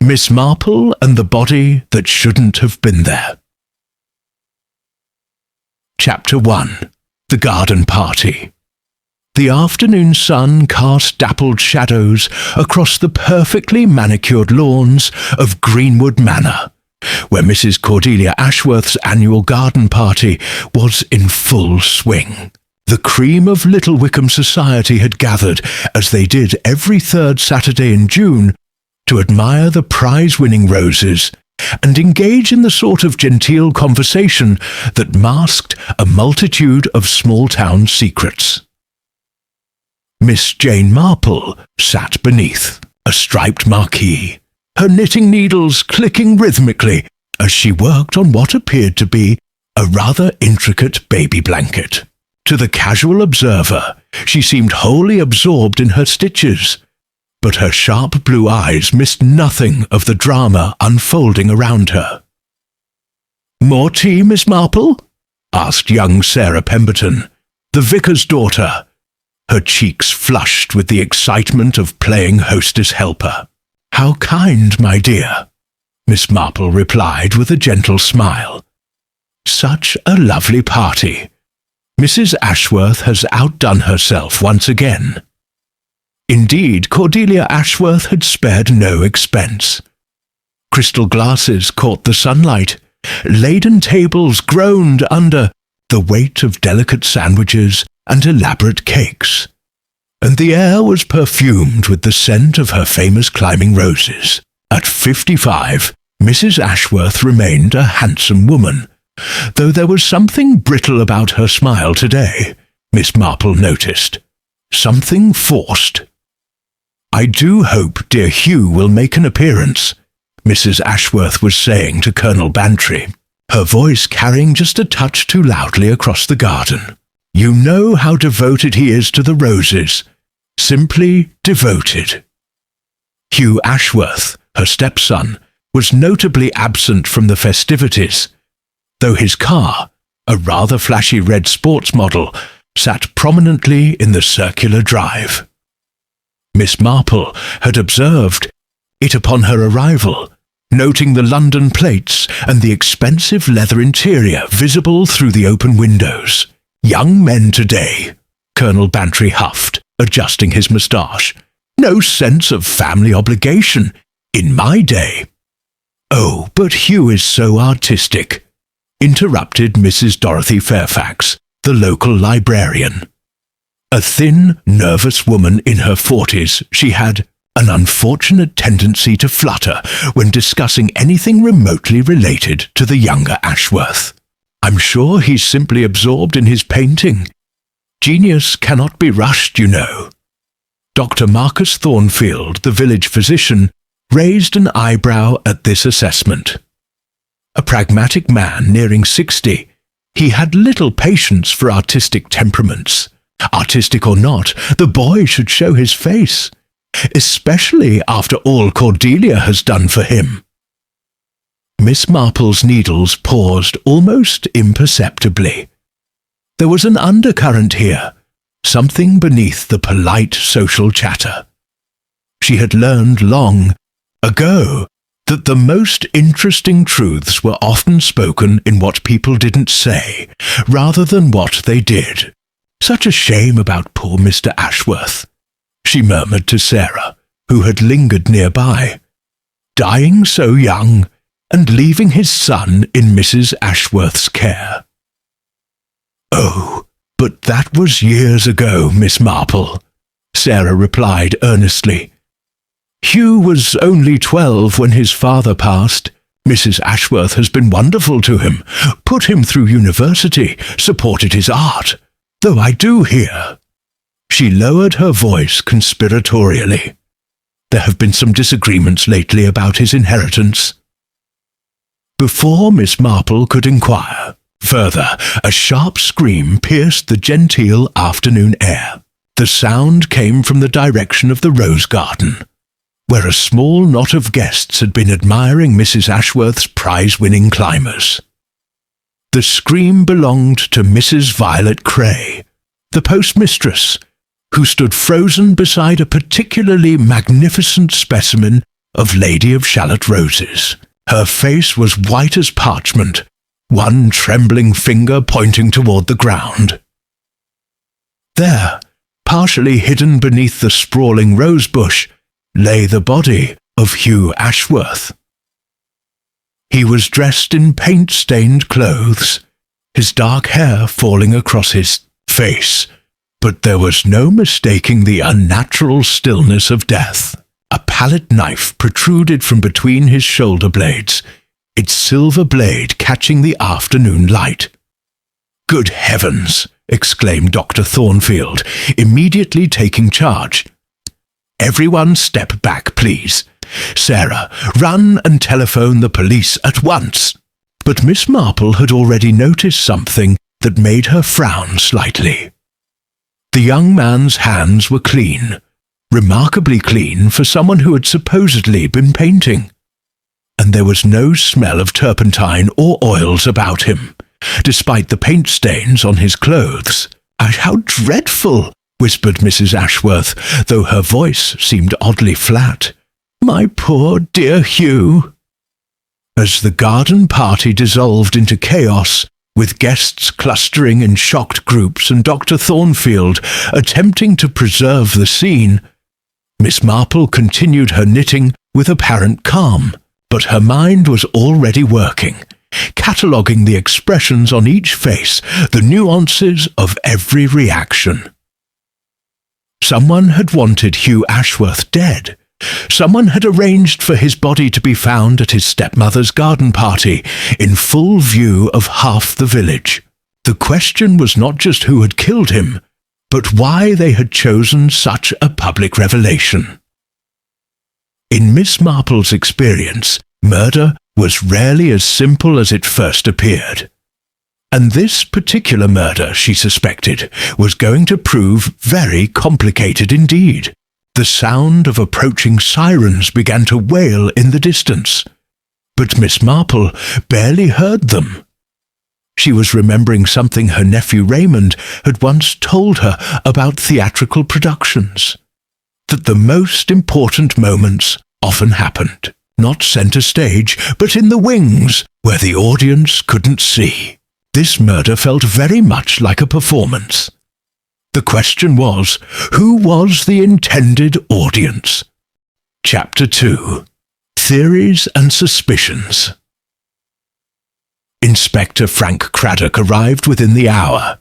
Miss Marple and the Body That Shouldn't Have Been There. Chapter 1. The Garden Party. The afternoon sun cast dappled shadows across the perfectly manicured lawns of Greenwood Manor, where Mrs. Cordelia Ashworth's annual garden party was in full swing. The cream of Little Wickham society had gathered, as they did every third Saturday in June, to admire the prize-winning roses and engage in the sort of genteel conversation that masked a multitude of small-town secrets. Miss Jane Marple sat beneath a striped marquee, her knitting needles clicking rhythmically as she worked on what appeared to be a rather intricate baby blanket. To the casual observer, she seemed wholly absorbed in her stitches, but her sharp blue eyes missed nothing of the drama unfolding around her. "More tea, Miss Marple?" asked young Sarah Pemberton, the vicar's daughter, her cheeks flushed with the excitement of playing hostess-helper. "How kind, my dear," Miss Marple replied with a gentle smile. "Such a lovely party. Mrs. Ashworth has outdone herself once again." Indeed, Cordelia Ashworth had spared no expense. Crystal glasses caught the sunlight, laden tables groaned under the weight of delicate sandwiches and elaborate cakes, and the air was perfumed with the scent of her famous climbing roses. At 55, Mrs. Ashworth remained a handsome woman, though there was something brittle about her smile today, Miss Marple noticed. Something forced. "I do hope dear Hugh will make an appearance," Mrs. Ashworth was saying to Colonel Bantry, her voice carrying just a touch too loudly across the garden. "You know how devoted he is to the roses. Simply devoted." Hugh Ashworth, her stepson, was notably absent from the festivities, though his car, a rather flashy red sports model, sat prominently in the circular drive. Miss Marple had observed it upon her arrival, noting the London plates and the expensive leather interior visible through the open windows. "Young men today," Colonel Bantry huffed, adjusting his moustache. "No sense of family obligation. In my day—" "Oh, but Hugh is so artistic," interrupted Mrs. Dorothy Fairfax, the local librarian. A thin, nervous woman in her 40s, she had an unfortunate tendency to flutter when discussing anything remotely related to the younger Ashworth. "I'm sure he's simply absorbed in his painting. Genius cannot be rushed, you know." Dr. Marcus Thornfield, the village physician, raised an eyebrow at this assessment. A pragmatic man nearing 60, he had little patience for artistic temperaments. Artistic or not, the boy should show his face, especially after all Cordelia has done for him. Miss Marple's needles paused almost imperceptibly. There was an undercurrent here, something beneath the polite social chatter. She had learned long ago that the most interesting truths were often spoken in what people didn't say, rather than what they did. "Such a shame about poor Mr. Ashworth," she murmured to Sarah, who had lingered nearby. "Dying so young, and leaving his son in Mrs. Ashworth's care." "Oh, but that was years ago, Miss Marple," Sarah replied earnestly. "Hugh was only 12 when his father passed. Mrs. Ashworth has been wonderful to him, put him through university, supported his art, though I do hear—" She lowered her voice conspiratorially. "There have been some disagreements lately about his inheritance." Before Miss Marple could inquire further, a sharp scream pierced the genteel afternoon air. The sound came from the direction of the rose garden, where a small knot of guests had been admiring Mrs. Ashworth's prize-winning climbers. The scream belonged to Mrs. Violet Cray, the postmistress, who stood frozen beside a particularly magnificent specimen of Lady of Shallot Roses. Her face was white as parchment, one trembling finger pointing toward the ground. There, partially hidden beneath the sprawling rosebush, lay the body of Hugh Ashworth. He was dressed in paint-stained clothes, his dark hair falling across his face, but there was no mistaking the unnatural stillness of death. A palette knife protruded from between his shoulder blades, its silver blade catching the afternoon light. "Good heavens!" exclaimed Dr. Thornfield, immediately taking charge. "Everyone step back, please. Sarah, run and telephone the police at once." But Miss Marple had already noticed something that made her frown slightly. The young man's hands were clean, remarkably clean for someone who had supposedly been painting. And there was no smell of turpentine or oils about him, despite the paint stains on his clothes. "How dreadful!" whispered Mrs. Ashworth, though her voice seemed oddly flat. "My poor dear Hugh." As the garden party dissolved into chaos, with guests clustering in shocked groups and Dr. Thornfield attempting to preserve the scene, Miss Marple continued her knitting with apparent calm, but her mind was already working, cataloguing the expressions on each face, the nuances of every reaction. Someone had wanted Hugh Ashworth dead. Someone had arranged for his body to be found at his stepmother's garden party, in full view of half the village. The question was not just who had killed him, but why they had chosen such a public revelation. In Miss Marple's experience, murder was rarely as simple as it first appeared. And this particular murder, she suspected, was going to prove very complicated indeed. The sound of approaching sirens began to wail in the distance, but Miss Marple barely heard them. She was remembering something her nephew Raymond had once told her about theatrical productions, that the most important moments often happened, not centre stage, but in the wings, where the audience couldn't see. This murder felt very much like a performance. The question was, who was the intended audience? Chapter 2. Theories and Suspicions. Inspector Frank Craddock arrived within the hour,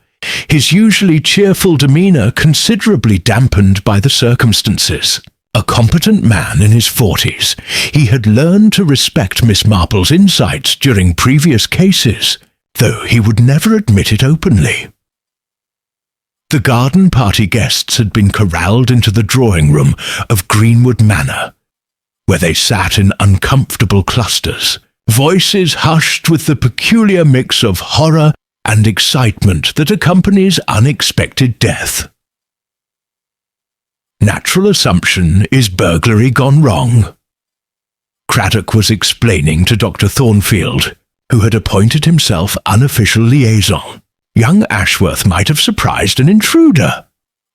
his usually cheerful demeanour considerably dampened by the circumstances. A competent man in his 40s, he had learned to respect Miss Marple's insights during previous cases, though he would never admit it openly. The garden party guests had been corralled into the drawing room of Greenwood Manor, where they sat in uncomfortable clusters, voices hushed with the peculiar mix of horror and excitement that accompanies unexpected death. Natural assumption is burglary gone wrong. Craddock was explaining to Dr. Thornfield, who had appointed himself unofficial liaison. Young Ashworth might have surprised an intruder.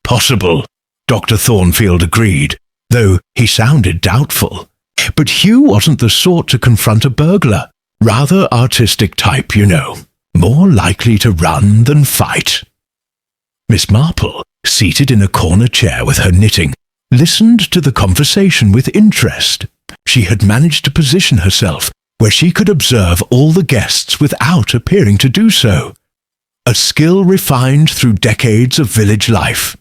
Possible, Dr. Thornfield agreed, though he sounded doubtful. But Hugh wasn't the sort to confront a burglar. Rather artistic type, you know. More likely to run than fight. Miss Marple, seated in a corner chair with her knitting, listened to the conversation with interest. She had managed to position herself where she could observe all the guests without appearing to do so. A skill refined through decades of village life.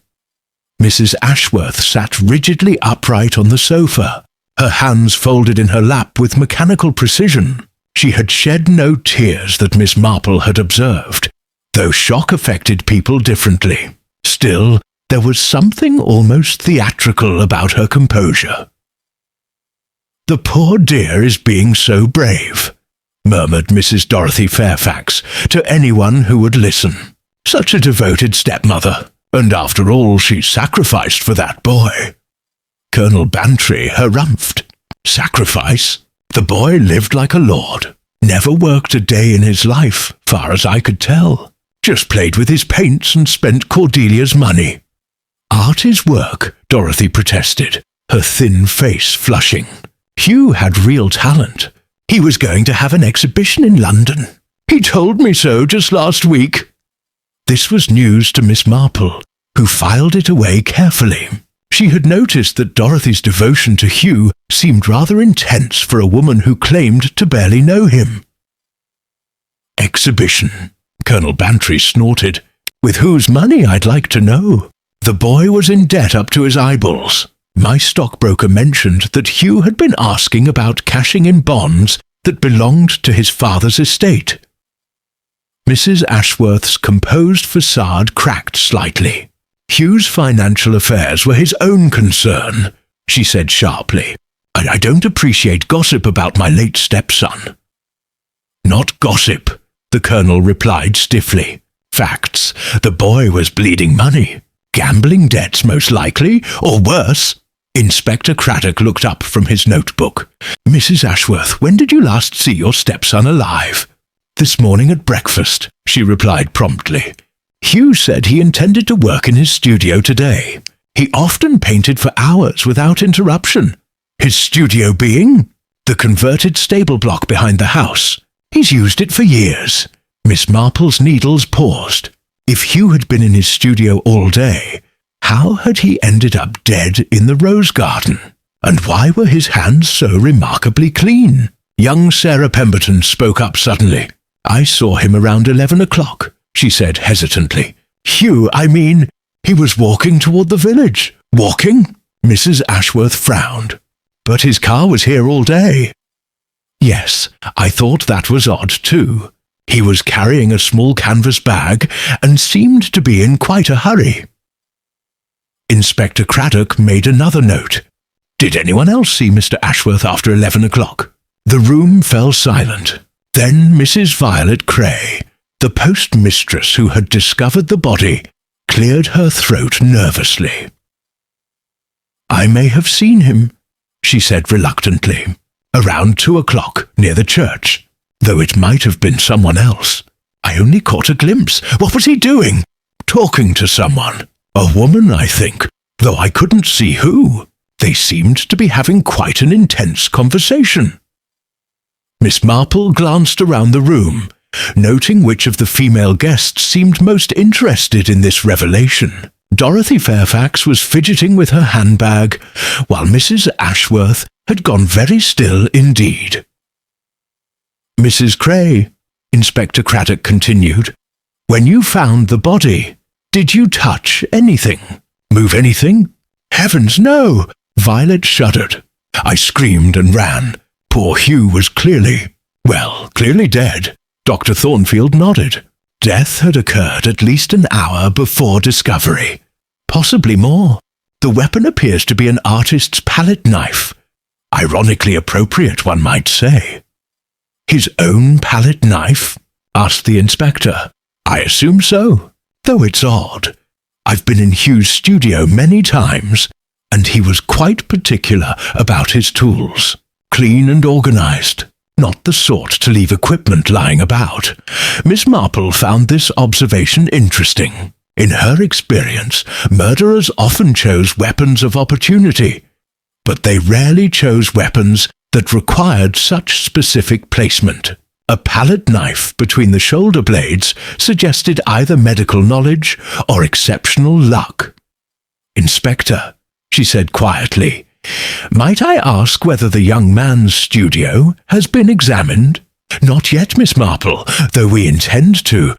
Mrs. Ashworth sat rigidly upright on the sofa, her hands folded in her lap with mechanical precision. She had shed no tears that Miss Marple had observed, though shock affected people differently. Still, there was something almost theatrical about her composure. "The poor dear is being so brave," murmured Mrs. Dorothy Fairfax to anyone who would listen. "Such a devoted stepmother, and after all she sacrificed for that boy." Colonel Bantry harumphed. Sacrifice? The boy lived like a lord. Never worked a day in his life, far as I could tell. Just played with his paints and spent Cordelia's money. "Art is work," Dorothy protested, her thin face flushing. Hugh had real talent. He was going to have an exhibition in London. He told me so just last week. This was news to Miss Marple, who filed it away carefully. She had noticed that Dorothy's devotion to Hugh seemed rather intense for a woman who claimed to barely know him. Exhibition, Colonel Bantry snorted. With whose money, I'd like to know. The boy was in debt up to his eyeballs. My stockbroker mentioned that Hugh had been asking about cashing in bonds that belonged to his father's estate. Mrs. Ashworth's composed facade cracked slightly. Hugh's financial affairs were his own concern, she said sharply. I don't appreciate gossip about my late stepson. Not gossip, the Colonel replied stiffly. Facts. The boy was bleeding money. Gambling debts, most likely, or worse. Inspector Craddock looked up from his notebook. Mrs. Ashworth, when did you last see your stepson alive? This morning at breakfast, she replied promptly. Hugh said he intended to work in his studio today. He often painted for hours without interruption. His studio being? The converted stable block behind the house. He's used it for years. Miss Marple's needles paused. If Hugh had been in his studio all day, how had he ended up dead in the rose garden? And why were his hands so remarkably clean? Young Sarah Pemberton spoke up suddenly. I saw him around 11 o'clock, she said hesitantly. Hugh, he was walking toward the village. Walking? Mrs. Ashworth frowned. But his car was here all day. Yes, I thought that was odd too. He was carrying a small canvas bag and seemed to be in quite a hurry. Inspector Craddock made another note. Did anyone else see Mr. Ashworth after 11 o'clock? The room fell silent. Then Mrs. Violet Cray, the postmistress who had discovered the body, cleared her throat nervously. I may have seen him, she said reluctantly, around 2 o'clock near the church, though it might have been someone else. I only caught a glimpse. What was he doing? Talking to someone. A woman, I think, though I couldn't see who. They seemed to be having quite an intense conversation. Miss Marple glanced around the room, noting which of the female guests seemed most interested in this revelation. Dorothy Fairfax was fidgeting with her handbag, while Mrs. Ashworth had gone very still indeed. Mrs. Cray, Inspector Craddock continued, when you found the body, did you touch anything? Move anything? Heavens, no! Violet shuddered. I screamed and ran. Poor Hugh was clearly dead. Dr. Thornfield nodded. Death had occurred at least an hour before discovery. Possibly more. The weapon appears to be an artist's palette knife. Ironically appropriate, one might say. His own palette knife? Asked the inspector. I assume so, though it's odd. I've been in Hugh's studio many times, and he was quite particular about his tools. Clean and organized. Not the sort to leave equipment lying about. Miss Marple found this observation interesting. In her experience, murderers often chose weapons of opportunity, but they rarely chose weapons that required such specific placement. A palette knife between the shoulder blades suggested either medical knowledge or exceptional luck. Inspector, she said quietly, might I ask whether the young man's studio has been examined? Not yet, Miss Marple, though we intend to.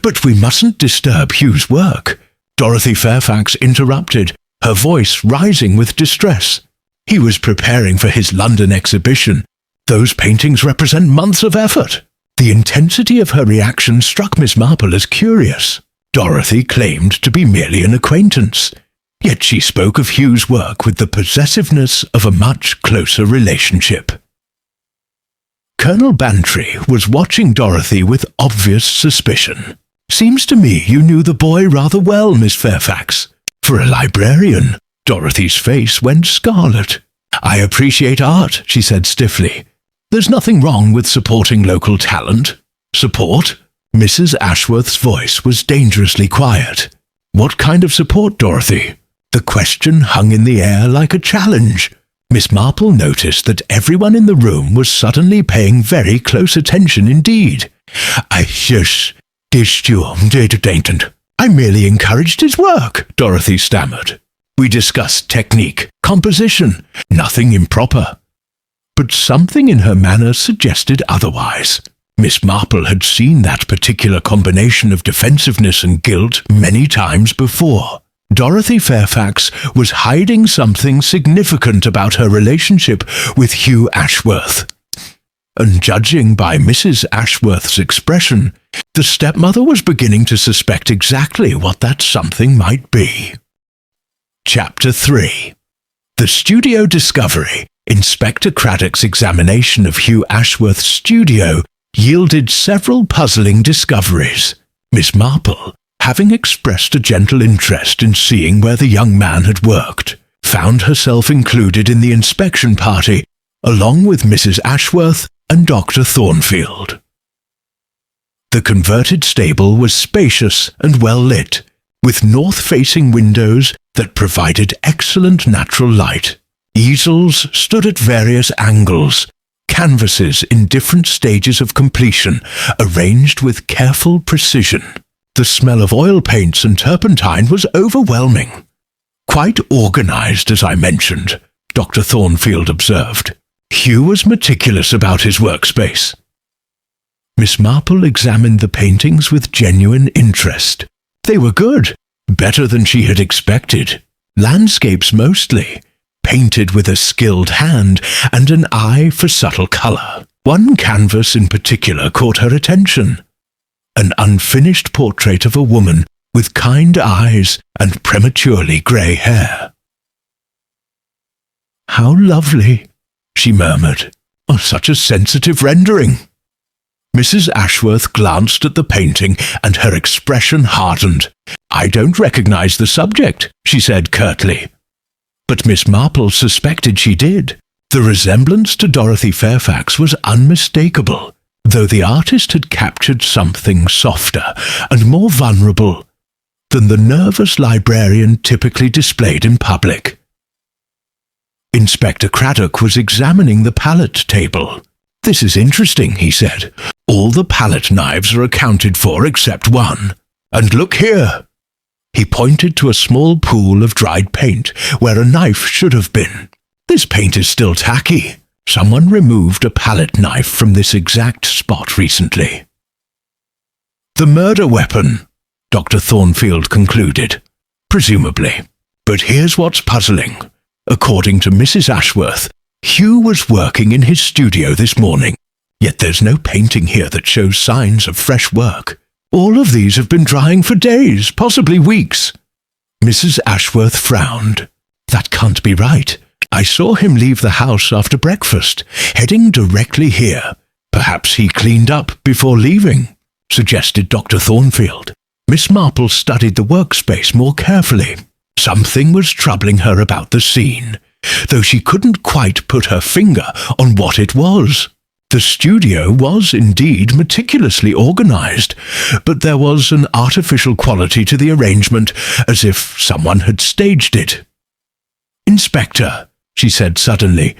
But we mustn't disturb Hugh's work. Dorothy Fairfax interrupted, her voice rising with distress. He was preparing for his London exhibition. Those paintings represent months of effort. The intensity of her reaction struck Miss Marple as curious. Dorothy claimed to be merely an acquaintance, yet she spoke of Hugh's work with the possessiveness of a much closer relationship. Colonel Bantry was watching Dorothy with obvious suspicion. Seems to me you knew the boy rather well, Miss Fairfax. For a librarian, Dorothy's face went scarlet. I appreciate art, she said stiffly. There's nothing wrong with supporting local talent. Support? Mrs. Ashworth's voice was dangerously quiet. What kind of support, Dorothy? The question hung in the air like a challenge. Miss Marple noticed that everyone in the room was suddenly paying very close attention indeed. I merely encouraged his work, Dorothy stammered. We discussed technique, composition, nothing improper. But something in her manner suggested otherwise. Miss Marple had seen that particular combination of defensiveness and guilt many times before. Dorothy Fairfax was hiding something significant about her relationship with Hugh Ashworth. And judging by Mrs. Ashworth's expression, the stepmother was beginning to suspect exactly what that something might be. Chapter 3. The Studio Discovery. Inspector Craddock's examination of Hugh Ashworth's studio yielded several puzzling discoveries. Miss Marple, having expressed a gentle interest in seeing where the young man had worked, found herself included in the inspection party, along with Mrs. Ashworth and Dr. Thornfield. The converted stable was spacious and well lit, with north-facing windows that provided excellent natural light. Easels stood at various angles, canvases in different stages of completion, arranged with careful precision. The smell of oil paints and turpentine was overwhelming. Quite organized, as I mentioned, Dr. Thornfield observed. Hugh was meticulous about his workspace. Miss Marple examined the paintings with genuine interest. They were good, better than she had expected. Landscapes mostly, painted with a skilled hand and an eye for subtle colour. One canvas in particular caught her attention. An unfinished portrait of a woman with kind eyes and prematurely grey hair. "How lovely," she murmured. "Oh, such a sensitive rendering." Mrs. Ashworth glanced at the painting and her expression hardened. "I don't recognize the subject," she said curtly. But Miss Marple suspected she did. The resemblance to Dorothy Fairfax was unmistakable, though the artist had captured something softer and more vulnerable than the nervous librarian typically displayed in public. Inspector Craddock was examining the palette table. "This is interesting," he said. "All the palette knives are accounted for except one. And look here." He pointed to a small pool of dried paint where a knife should have been. "This paint is still tacky. Someone removed a palette knife from this exact spot recently." "The murder weapon," Dr. Thornfield concluded. "Presumably. But here's what's puzzling. According to Mrs. Ashworth, Hugh was working in his studio this morning, yet there's no painting here that shows signs of fresh work. All of these have been drying for days, possibly weeks." Mrs. Ashworth frowned. "That can't be right. I saw him leave the house after breakfast, heading directly here. Perhaps he cleaned up before leaving," suggested Dr. Thornfield. Miss Marple studied the workspace more carefully. Something was troubling her about the scene, though she couldn't quite put her finger on what it was. The studio was indeed meticulously organized, but there was an artificial quality to the arrangement, as if someone had staged it. "Inspector," she said suddenly,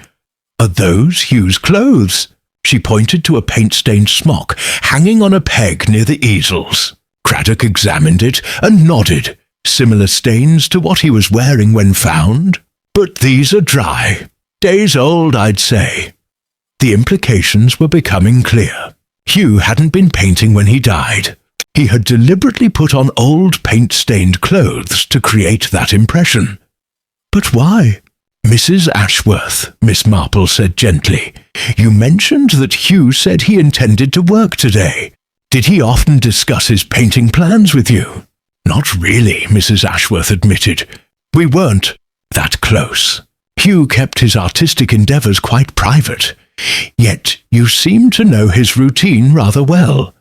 "are those Hugh's clothes?" She pointed to a paint-stained smock hanging on a peg near the easels. Craddock examined it and nodded. "Similar stains to what he was wearing when found? But these are dry. Days old, I'd say." The implications were becoming clear. Hugh hadn't been painting when he died. He had deliberately put on old paint-stained clothes to create that impression. "But why?" "Mrs. Ashworth," Miss Marple said gently, "you mentioned that Hugh said he intended to work today. Did he often discuss his painting plans with you?" "Not really," Mrs. Ashworth admitted. "We weren't that close. Hugh kept his artistic endeavours quite private. Yet you seem to know his routine rather well."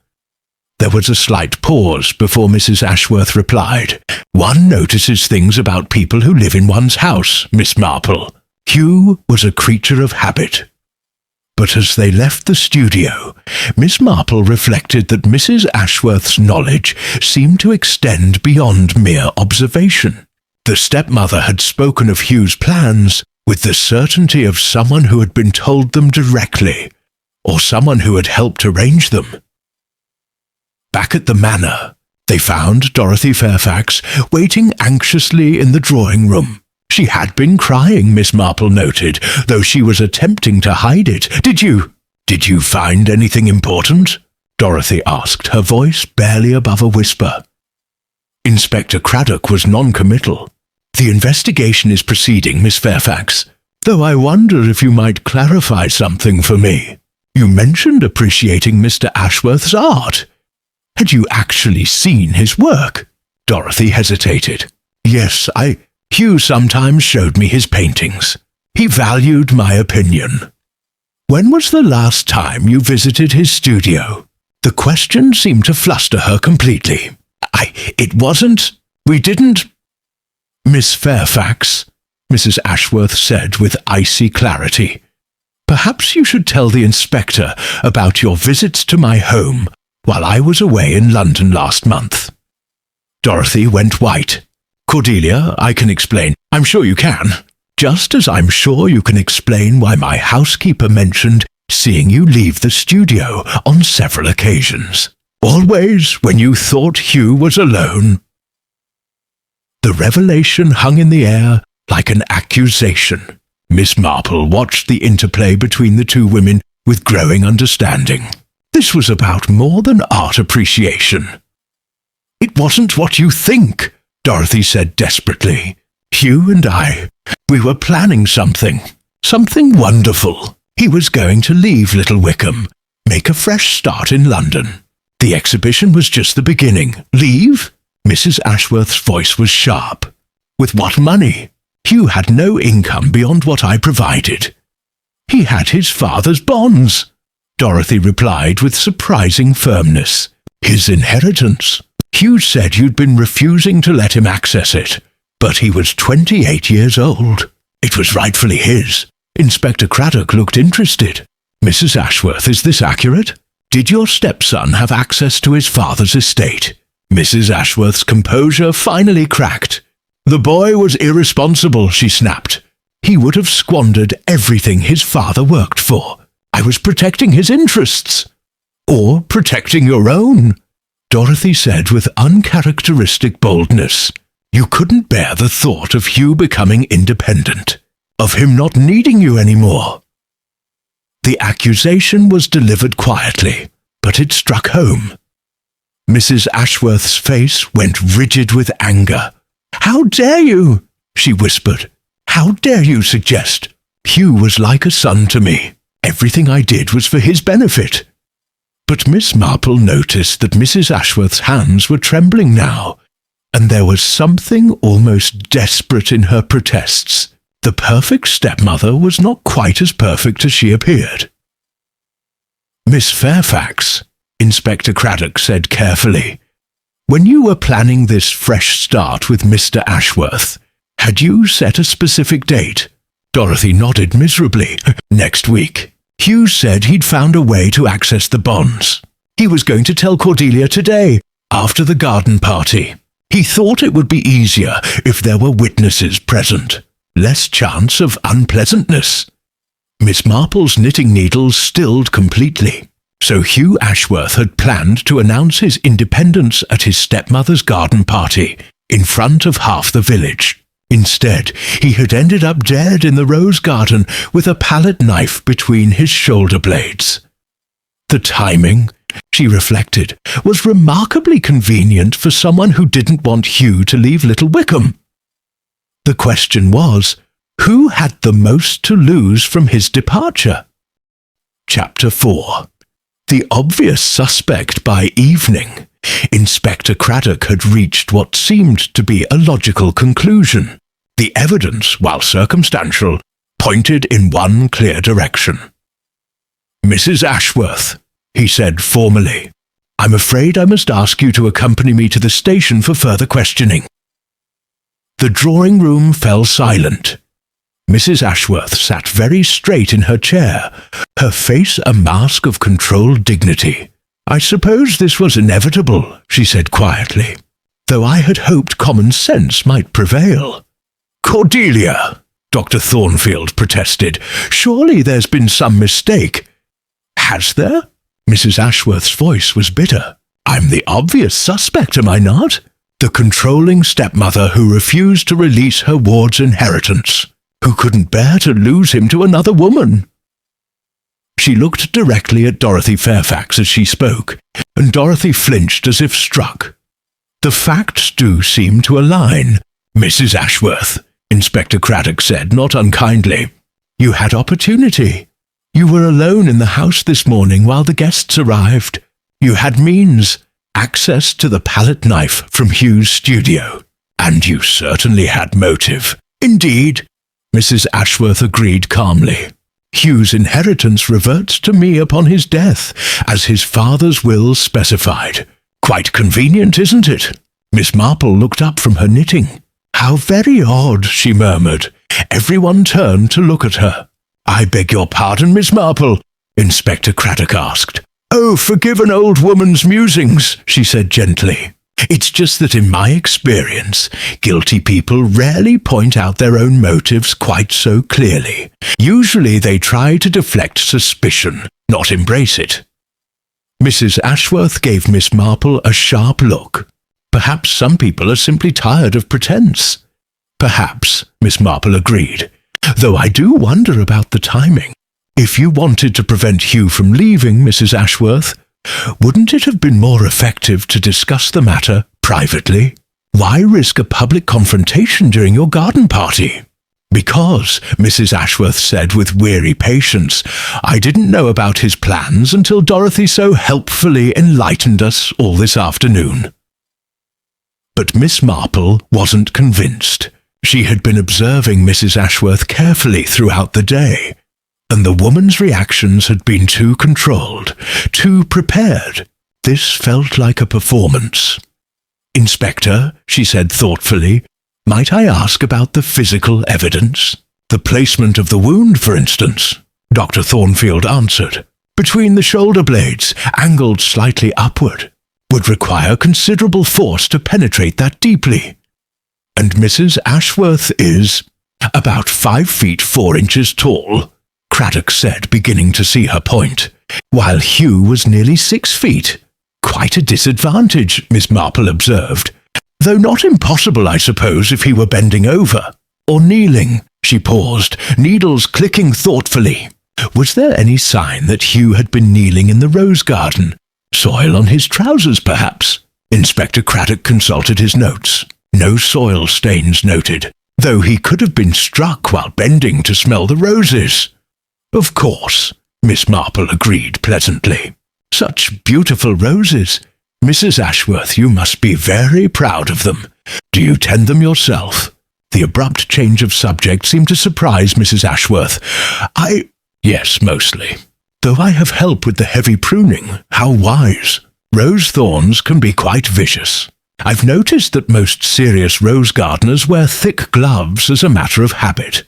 There was a slight pause before Mrs. Ashworth replied. "One notices things about people who live in one's house, Miss Marple. Hugh was a creature of habit." But as they left the studio, Miss Marple reflected that Mrs. Ashworth's knowledge seemed to extend beyond mere observation. The stepmother had spoken of Hugh's plans with the certainty of someone who had been told them directly, or someone who had helped arrange them. Back at the manor, they found Dorothy Fairfax waiting anxiously in the drawing room. She had been crying, Miss Marple noted, though she was attempting to hide it. Did you find anything important?" Dorothy asked, her voice barely above a whisper. Inspector Craddock was non-committal. "The investigation is proceeding, Miss Fairfax, though I wonder if you might clarify something for me. You mentioned appreciating Mr. Ashworth's art. Had you actually seen his work?" Dorothy hesitated. "Yes, Hugh sometimes showed me his paintings. He valued my opinion." "When was the last time you visited his studio?" The question seemed to fluster her completely. We didn't—" "Miss Fairfax," Mrs. Ashworth said with icy clarity, "perhaps you should tell the inspector about your visits to my home while I was away in London last month." Dorothy went white. "Cordelia, I can explain." "I'm sure you can. Just as I'm sure you can explain why my housekeeper mentioned seeing you leave the studio on several occasions. Always when you thought Hugh was alone." The revelation hung in the air like an accusation. Miss Marple watched the interplay between the two women with growing understanding. This was about more than art appreciation. "It wasn't what you think," Dorothy said desperately. "Hugh and we were planning something wonderful. He was going to leave Little Wickham, make a fresh start in London. The exhibition was just the beginning. Leave?" Mrs. Ashworth's voice was sharp. "With what money? Hugh had no income beyond what I provided." "He had his father's bonds," Dorothy replied with surprising firmness. "His inheritance. Hugh said you'd been refusing to let him access it, but he was 28 years old. It was rightfully his." Inspector Craddock looked interested. "Mrs. Ashworth, is this accurate? Did your stepson have access to his father's estate?" Mrs. Ashworth's composure finally cracked. "The boy was irresponsible," she snapped. "He would have squandered everything his father worked for. I was protecting his interests." "Or protecting your own," Dorothy said with uncharacteristic boldness. "You couldn't bear the thought of Hugh becoming independent, of him not needing you anymore." The accusation was delivered quietly, but it struck home. Mrs. Ashworth's face went rigid with anger. "How dare you?" she whispered. "How dare you suggest? Hugh was like a son to me. Everything I did was for his benefit." But Miss Marple noticed that Mrs. Ashworth's hands were trembling now, and there was something almost desperate in her protests. The perfect stepmother was not quite as perfect as she appeared. "Miss Fairfax," Inspector Craddock said carefully, "when you were planning this fresh start with Mr. Ashworth, had you set a specific date?" Dorothy nodded miserably. "Next week. Hugh said he'd found a way to access the bonds. He was going to tell Cordelia today, after the garden party. He thought it would be easier if there were witnesses present. Less chance of unpleasantness." Miss Marple's knitting needles stilled completely. So Hugh Ashworth had planned to announce his independence at his stepmother's garden party, in front of half the village. Instead, he had ended up dead in the rose garden with a palette knife between his shoulder blades. The timing, she reflected, was remarkably convenient for someone who didn't want Hugh to leave Little Wickham. The question was, who had the most to lose from his departure? Chapter 4. The obvious suspect by evening, Inspector Craddock had reached what seemed to be a logical conclusion. The evidence, while circumstantial, pointed in one clear direction. "Mrs. Ashworth," he said formally, "I'm afraid I must ask you to accompany me to the station for further questioning." The drawing room fell silent. Mrs. Ashworth sat very straight in her chair, her face a mask of controlled dignity. "I suppose this was inevitable," she said quietly, "though I had hoped common sense might prevail." "Cordelia!" Dr. Thornfield protested. "Surely there's been some mistake." "Has there?" Mrs. Ashworth's voice was bitter. "I'm the obvious suspect, am I not? The controlling stepmother who refused to release her ward's inheritance, who couldn't bear to lose him to another woman." She looked directly at Dorothy Fairfax as she spoke, and Dorothy flinched as if struck. "The facts do seem to align, Mrs. Ashworth," Inspector Craddock said, not unkindly. "You had opportunity. You were alone in the house this morning while the guests arrived. You had means, access to the palette knife from Hugh's studio. And you certainly had motive." "Indeed," Mrs. Ashworth agreed calmly. "Hugh's inheritance reverts to me upon his death, as his father's will specified. Quite convenient, isn't it?" Miss Marple looked up from her knitting. "How very odd," she murmured. Everyone turned to look at her. "I beg your pardon, Miss Marple?" Inspector Craddock asked. "Oh, forgive an old woman's musings," she said gently. "It's just that in my experience, guilty people rarely point out their own motives quite so clearly. Usually they try to deflect suspicion, not embrace it." Mrs. Ashworth gave Miss Marple a sharp look. "Perhaps some people are simply tired of pretense." "Perhaps," Miss Marple agreed, "though I do wonder about the timing. If you wanted to prevent Hugh from leaving, Mrs. Ashworth, wouldn't it have been more effective to discuss the matter privately? Why risk a public confrontation during your garden party?" "Because," Mrs. Ashworth said with weary patience, "I didn't know about his plans until Dorothy so helpfully enlightened us all this afternoon." But Miss Marple wasn't convinced. She had been observing Mrs. Ashworth carefully throughout the day, and the woman's reactions had been too controlled, too prepared. This felt like a performance. "Inspector," she said thoughtfully, "might I ask about the physical evidence? The placement of the wound, for instance?" Dr. Thornfield answered. "Between the shoulder blades, angled slightly upward. Would require considerable force to penetrate that deeply. And Mrs. Ashworth is about 5 feet 4 inches tall," Craddock said, beginning to see her point, "while Hugh was nearly 6 feet. Quite a disadvantage," Miss Marple observed, "though not impossible, I suppose, if he were bending over. Or kneeling." She paused, needles clicking thoughtfully. Was there any sign that Hugh had been kneeling in the rose garden? Soil on his trousers, perhaps? Inspector Craddock consulted his notes. No soil stains noted, though he could have been struck while bending to smell the roses. "Of course," Miss Marple agreed pleasantly. "Such beautiful roses. Mrs. Ashworth, you must be very proud of them. Do you tend them yourself?" The abrupt change of subject seemed to surprise Mrs. Ashworth. "Yes, mostly. Though I have help with the heavy pruning. How wise. Rose thorns can be quite vicious. I've noticed that most serious rose gardeners wear thick gloves as a matter of habit."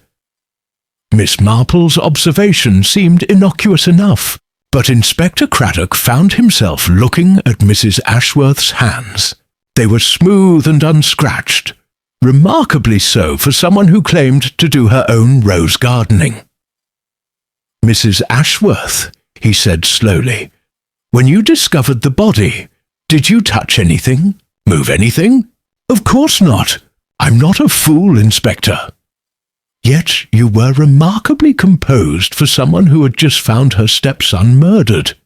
Miss Marple's observation seemed innocuous enough, but Inspector Craddock found himself looking at Mrs. Ashworth's hands. They were smooth and unscratched, remarkably so for someone who claimed to do her own rose gardening. "Mrs. Ashworth," he said slowly, "when you discovered the body, did you touch anything? Move anything?" "Of course not. I'm not a fool, Inspector." "Yet you were remarkably composed for someone who had just found her stepson murdered."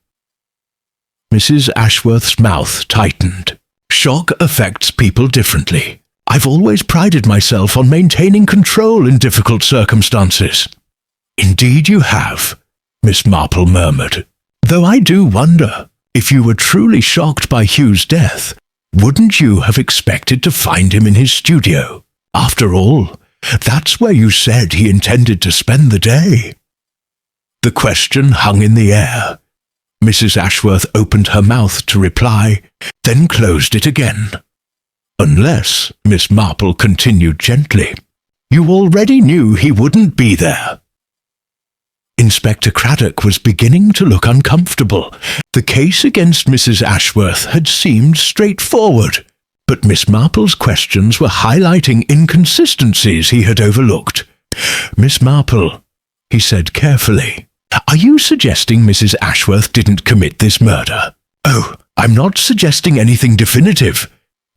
Mrs. Ashworth's mouth tightened. "Shock affects people differently. I've always prided myself on maintaining control in difficult circumstances." "Indeed you have," Miss Marple murmured. "Though I do wonder, if you were truly shocked by Hugh's death, wouldn't you have expected to find him in his studio? After all, that's where you said he intended to spend the day." The question hung in the air. Mrs. Ashworth opened her mouth to reply, then closed it again. "Unless," Miss Marple continued gently, "you already knew he wouldn't be there." Inspector Craddock was beginning to look uncomfortable. The case against Mrs. Ashworth had seemed straightforward, but Miss Marple's questions were highlighting inconsistencies he had overlooked. "Miss Marple," he said carefully, "are you suggesting Mrs. Ashworth didn't commit this murder?" "Oh, I'm not suggesting anything definitive,"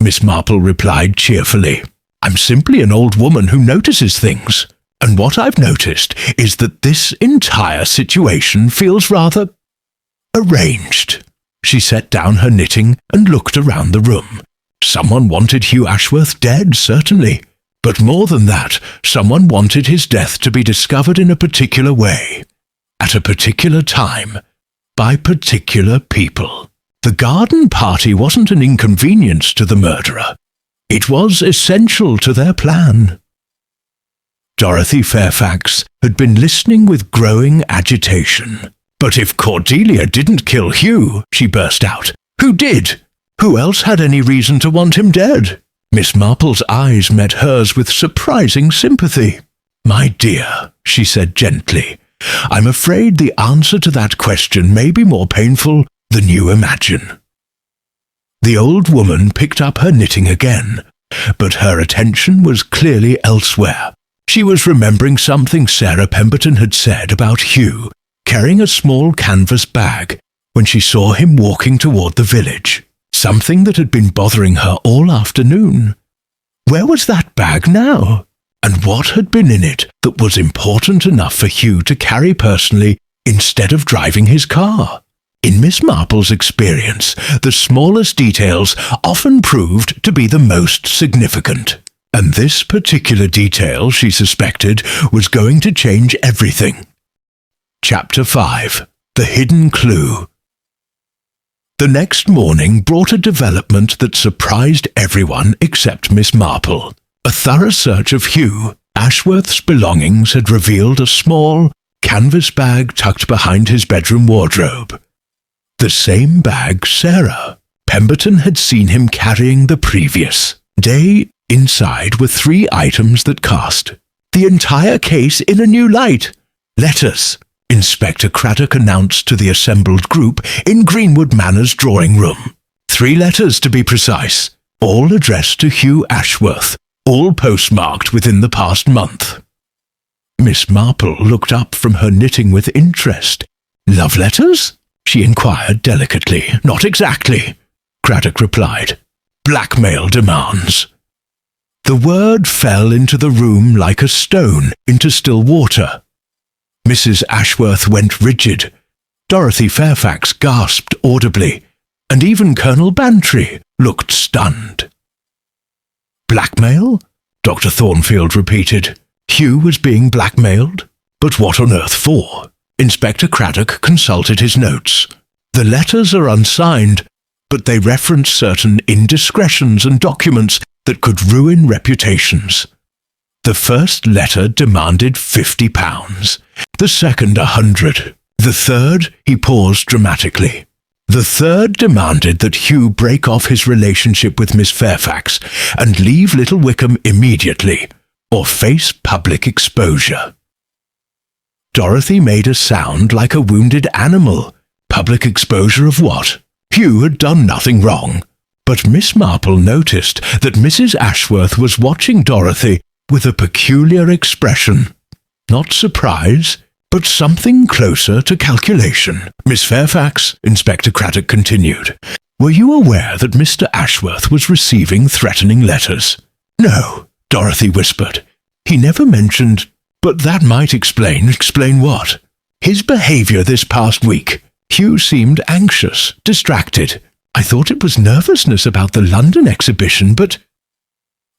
Miss Marple replied cheerfully. "I'm simply an old woman who notices things, and what I've noticed is that this entire situation feels rather arranged." She set down her knitting and looked around the room. Someone wanted Hugh Ashworth dead, certainly. But more than that, someone wanted his death to be discovered in a particular way, at a particular time, by particular people. The garden party wasn't an inconvenience to the murderer. It was essential to their plan. Dorothy Fairfax had been listening with growing agitation. "But if Cordelia didn't kill Hugh," she burst out, "who did? Who else had any reason to want him dead?" Miss Marple's eyes met hers with surprising sympathy. "My dear," she said gently, "I'm afraid the answer to that question may be more painful than you imagine." The old woman picked up her knitting again, but her attention was clearly elsewhere. She was remembering something Sarah Pemberton had said about Hugh carrying a small canvas bag when she saw him walking toward the village, something that had been bothering her all afternoon. Where was that bag now? And what had been in it that was important enough for Hugh to carry personally instead of driving his car? In Miss Marple's experience, the smallest details often proved to be the most significant, and this particular detail, she suspected, was going to change everything. Chapter 5. The Hidden Clue. The next morning brought a development that surprised everyone except Miss Marple. A thorough search of Hugh Ashworth's belongings had revealed a small canvas bag tucked behind his bedroom wardrobe. The same bag Sarah Pemberton had seen him carrying the previous day. Inside were 3 items that cast the entire case in a new light. "Letters," Inspector Craddock announced to the assembled group in Greenwood Manor's drawing room. 3 letters to be precise, all addressed to Hugh Ashworth, all postmarked within the past month. Miss Marple looked up from her knitting with interest. "Love letters?" she inquired delicately. "Not exactly," Craddock replied. "Blackmail demands." The word fell into the room like a stone into still water. Mrs. Ashworth went rigid. Dorothy Fairfax gasped audibly, and even Colonel Bantry looked stunned. "Blackmail?" Dr. Thornfield repeated. Hugh was being blackmailed? But what on earth for? Inspector Craddock consulted his notes. "The letters are unsigned, but they reference certain indiscretions and documents that could ruin reputations. The first letter demanded £50, the second 100. The third," he paused dramatically. "The third demanded that Hugh break off his relationship with Miss Fairfax and leave Little Wickham immediately, or face public exposure." Dorothy made a sound like a wounded animal. Public exposure of what? Hugh had done nothing wrong. But Miss Marple noticed that Mrs. Ashworth was watching Dorothy with a peculiar expression. Not surprise, but something closer to calculation. "Miss Fairfax," Inspector Craddock continued, "were you aware that Mr. Ashworth was receiving threatening letters?" "No," Dorothy whispered. "He never mentioned, but that might explain." "Explain what?" "His behavior this past week. Hugh seemed anxious, distracted. I thought it was nervousness about the London exhibition, but—"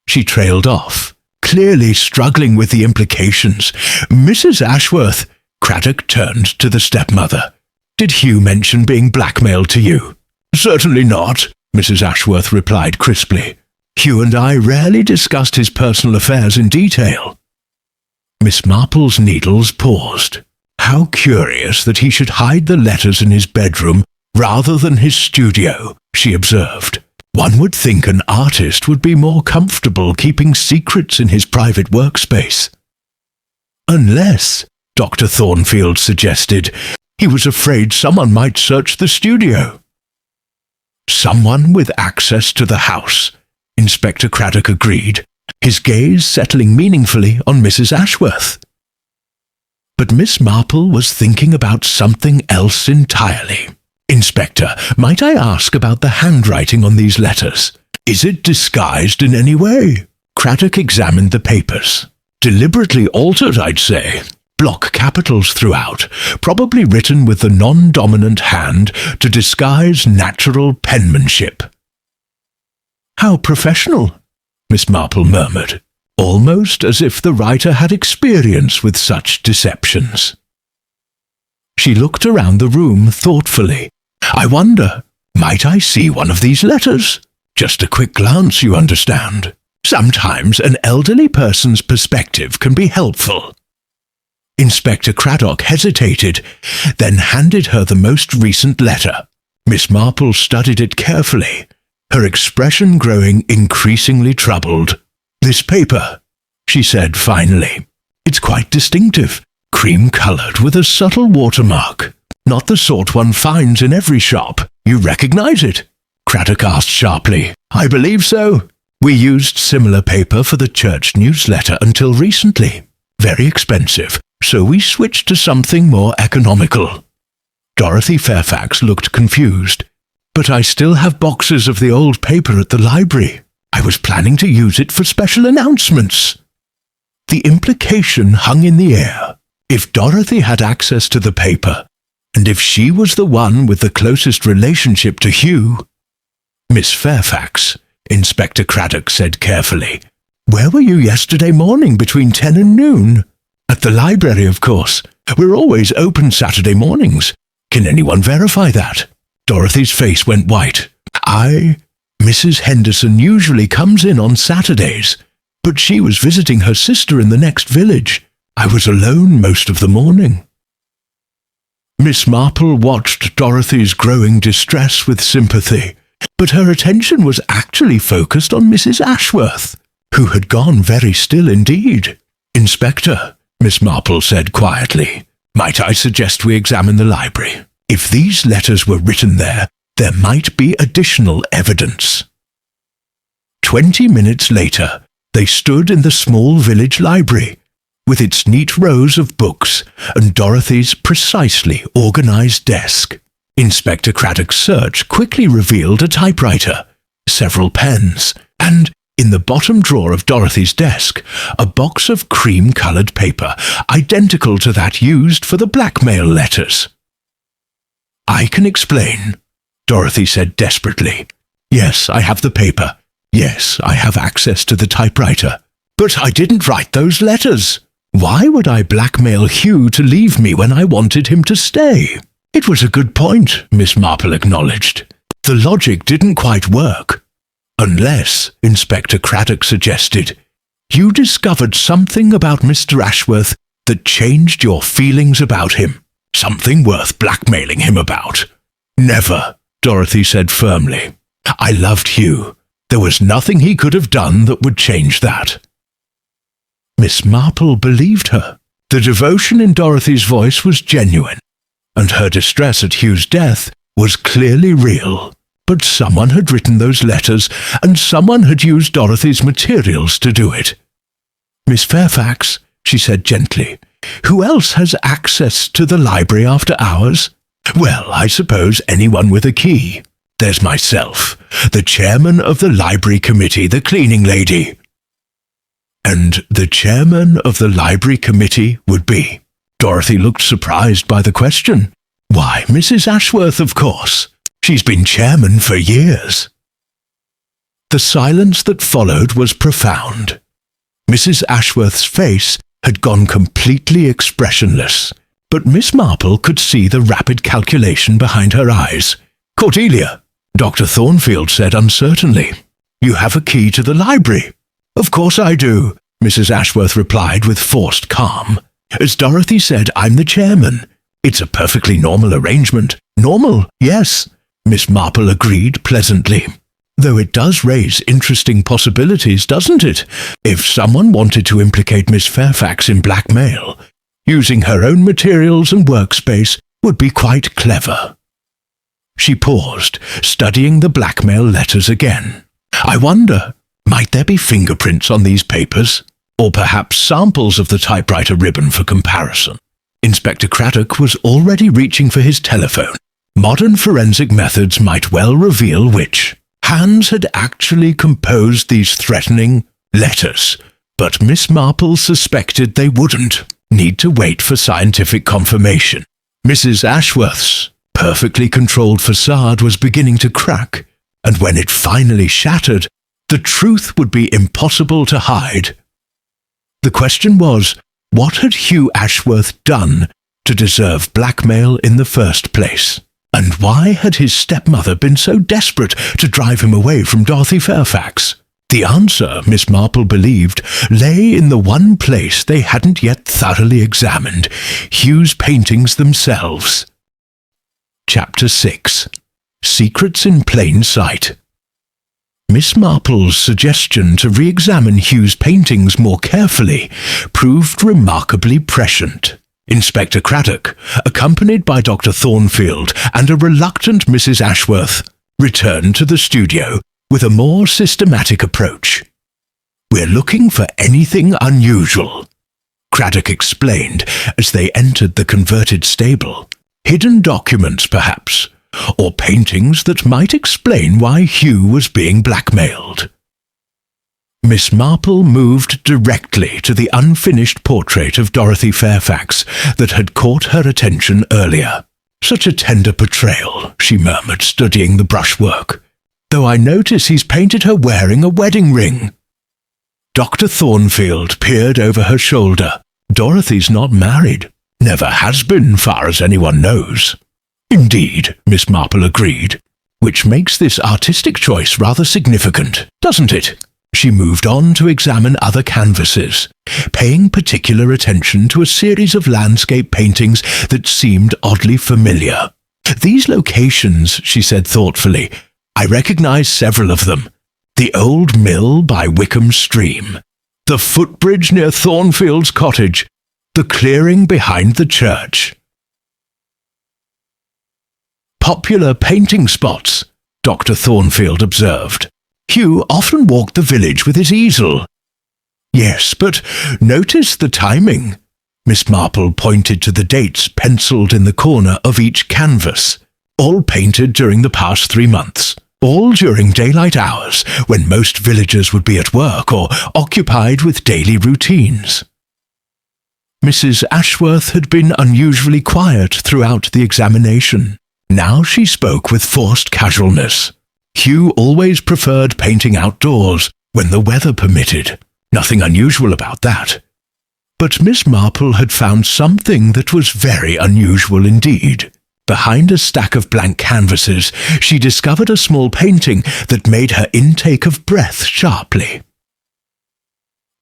She trailed off, clearly struggling with the implications. "Mrs. Ashworth," Craddock turned to the stepmother. "Did Hugh mention being blackmailed to you?" "Certainly not," Mrs. Ashworth replied crisply. "Hugh and I rarely discussed his personal affairs in detail." Miss Marple's needles paused. How curious that he should hide the letters in his bedroom rather than his studio, she observed. One would think an artist would be more comfortable keeping secrets in his private workspace. Unless, Dr. Thornfield suggested, he was afraid someone might search the studio. "Someone with access to the house," Inspector Craddock agreed. his gaze settling meaningfully on Mrs. Ashworth. But Miss Marple was thinking about something else entirely. "Inspector, might I ask about the handwriting on these letters? Is it disguised in any way?" Craddock examined the papers. "Deliberately altered, I'd say. Block capitals throughout, probably written with the non-dominant hand to disguise natural penmanship." "How professional," Miss Marple murmured, almost as if the writer had experience with such deceptions. She looked around the room thoughtfully. "I wonder, might I see one of these letters? Just a quick glance, you understand. Sometimes an elderly person's perspective can be helpful." Inspector Craddock hesitated, then handed her the most recent letter. Miss Marple studied it carefully, her expression growing increasingly troubled. "This paper," she said finally. "It's quite distinctive, cream-coloured with a subtle watermark. Not the sort one finds in every shop. You recognise it?" Craddock asked sharply. "I believe so. We used similar paper for the church newsletter until recently. Very expensive, so we switched to something more economical." Dorothy Fairfax looked confused. "But I still have boxes of the old paper at the library. I was planning to use it for special announcements." The implication hung in the air. If Dorothy had access to the paper, and if she was the one with the closest relationship to Hugh— "Miss Fairfax," Inspector Craddock said carefully, "where were you yesterday morning between 10 and noon? At the library, of course. We're always open Saturday mornings. Can anyone verify that?" Dorothy's face went white. Mrs. Henderson usually comes in on Saturdays, but she was visiting her sister in the next village. I was alone most of the morning." Miss Marple watched Dorothy's growing distress with sympathy, but her attention was actually focused on Mrs. Ashworth, who had gone very still indeed. "Inspector," Miss Marple said quietly, "might I suggest we examine the library? If these letters were written there might be additional evidence." 20 minutes later, they stood in the small village library, with its neat rows of books and Dorothy's precisely organized desk. Inspector Craddock's search quickly revealed a typewriter, several pens, and, in the bottom drawer of Dorothy's desk, a box of cream-coloured paper, identical to that used for the blackmail letters. "I can explain," Dorothy said desperately. "Yes, I have the paper. Yes, I have access to the typewriter. But I didn't write those letters. Why would I blackmail Hugh to leave me when I wanted him to stay?" "It was a good point," Miss Marple acknowledged. "The logic didn't quite work. Unless," Inspector Craddock suggested, "you discovered something about Mr. Ashworth that changed your feelings about him. Something worth blackmailing him about." "Never," Dorothy said firmly. "I loved Hugh. There was nothing he could have done that would change that." Miss Marple believed her. The devotion in Dorothy's voice was genuine, and her distress at Hugh's death was clearly real. But someone had written those letters, and someone had used Dorothy's materials to do it. "Miss Fairfax," she said gently, "who else has access to the library after hours?" "Well, I suppose anyone with a key. There's myself, the chairman of the library committee, the cleaning lady." "And the chairman of the library committee would be?" Dorothy looked surprised by the question. "Why, Mrs. Ashworth, of course. She's been chairman for years." The silence that followed was profound. Mrs. Ashworth's face had gone completely expressionless, but Miss Marple could see the rapid calculation behind her eyes. "Cordelia," Dr. Thornfield said uncertainly, "you have a key to the library." "Of course I do," Mrs. Ashworth replied with forced calm. "As Dorothy said, I'm the chairman. It's a perfectly normal arrangement." "Normal, yes," Miss Marple agreed pleasantly. "Though it does raise interesting possibilities, doesn't it? If someone wanted to implicate Miss Fairfax in blackmail, using her own materials and workspace would be quite clever." She paused, studying the blackmail letters again. "I wonder," Might there be fingerprints on these papers? Or perhaps samples of the typewriter ribbon for comparison? Inspector Craddock was already reaching for his telephone. Modern forensic methods might well reveal which hands had actually composed these threatening letters, but Miss Marple suspected they wouldn't need to wait for scientific confirmation. Mrs. Ashworth's perfectly controlled facade was beginning to crack, and when it finally shattered, the truth would be impossible to hide. The question was, what had Hugh Ashworth done to deserve blackmail in the first place? And why had his stepmother been so desperate to drive him away from Dorothy Fairfax? The answer, Miss Marple believed, lay in the one place they hadn't yet thoroughly examined, Hugh's paintings themselves. Chapter 6. Secrets in Plain Sight. Miss Marple's suggestion to re-examine Hugh's paintings more carefully proved remarkably prescient. Inspector Craddock, accompanied by Dr. Thornfield and a reluctant Mrs. Ashworth, returned to the studio with a more systematic approach. "We're looking for anything unusual," Craddock explained as they entered the converted stable. "Hidden documents, perhaps, or paintings that might explain why Hugh was being blackmailed." Miss Marple moved directly to the unfinished portrait of Dorothy Fairfax that had caught her attention earlier. "Such a tender portrayal," she murmured, studying the brushwork. "Though I notice he's painted her wearing a wedding ring." Dr. Thornfield peered over her shoulder. "Dorothy's not married. Never has been, far as anyone knows." "Indeed," Miss Marple agreed, "which makes this artistic choice rather significant, doesn't it?" She moved on to examine other canvases, paying particular attention to a series of landscape paintings that seemed oddly familiar. "These locations," she said thoughtfully, "I recognize several of them. The old mill by Wickham Stream, the footbridge near Thornfield's cottage, the clearing behind the church." "Popular painting spots," Dr. Thornfield observed. "Hugh often walked the village with his easel." "Yes, but notice the timing." Miss Marple pointed to the dates penciled in the corner of each canvas. "All painted during the past 3 months. All during daylight hours, when most villagers would be at work or occupied with daily routines." Mrs. Ashworth had been unusually quiet throughout the examination. Now she spoke with forced casualness. Hugh always preferred painting outdoors when the weather permitted. Nothing unusual about that. But Miss Marple had found something that was very unusual indeed. Behind a stack of blank canvases, she discovered a small painting that made her intake of breath sharply.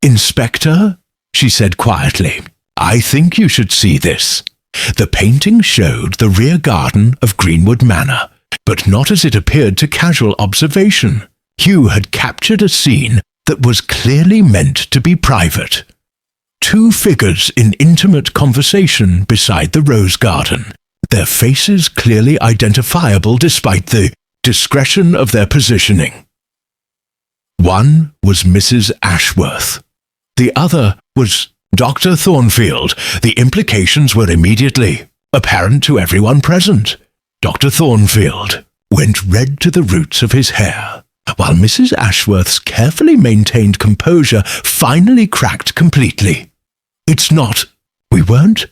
"Inspector," she said quietly, "I think you should see this." The painting showed the rear garden of Greenwood Manor, but not as it appeared to casual observation. Hugh had captured a scene that was clearly meant to be private. 2 figures in intimate conversation beside the rose garden, their faces clearly identifiable despite the discretion of their positioning. One was Mrs. Ashworth. The other was Dr. Thornfield. The implications were immediately apparent to everyone present. Dr. Thornfield went red to the roots of his hair, while Mrs. Ashworth's carefully maintained composure finally cracked completely. "It's not—" "We weren't—"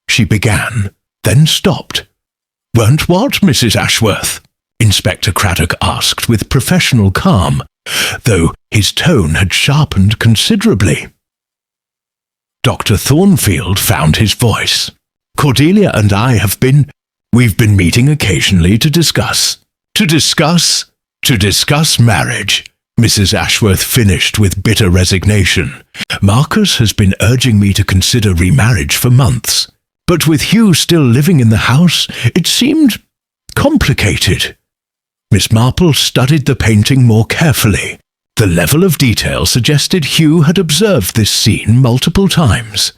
she began, then stopped. "Weren't what, Mrs. Ashworth?" Inspector Craddock asked with professional calm, though his tone had sharpened considerably. Dr. Thornfield found his voice. "Cordelia and I we've been meeting occasionally to discuss marriage," Mrs. Ashworth finished with bitter resignation. "Marcus has been urging me to consider remarriage for months, but with Hugh still living in the house, it seemed complicated." Miss Marple studied the painting more carefully. The level of detail suggested Hugh had observed this scene multiple times,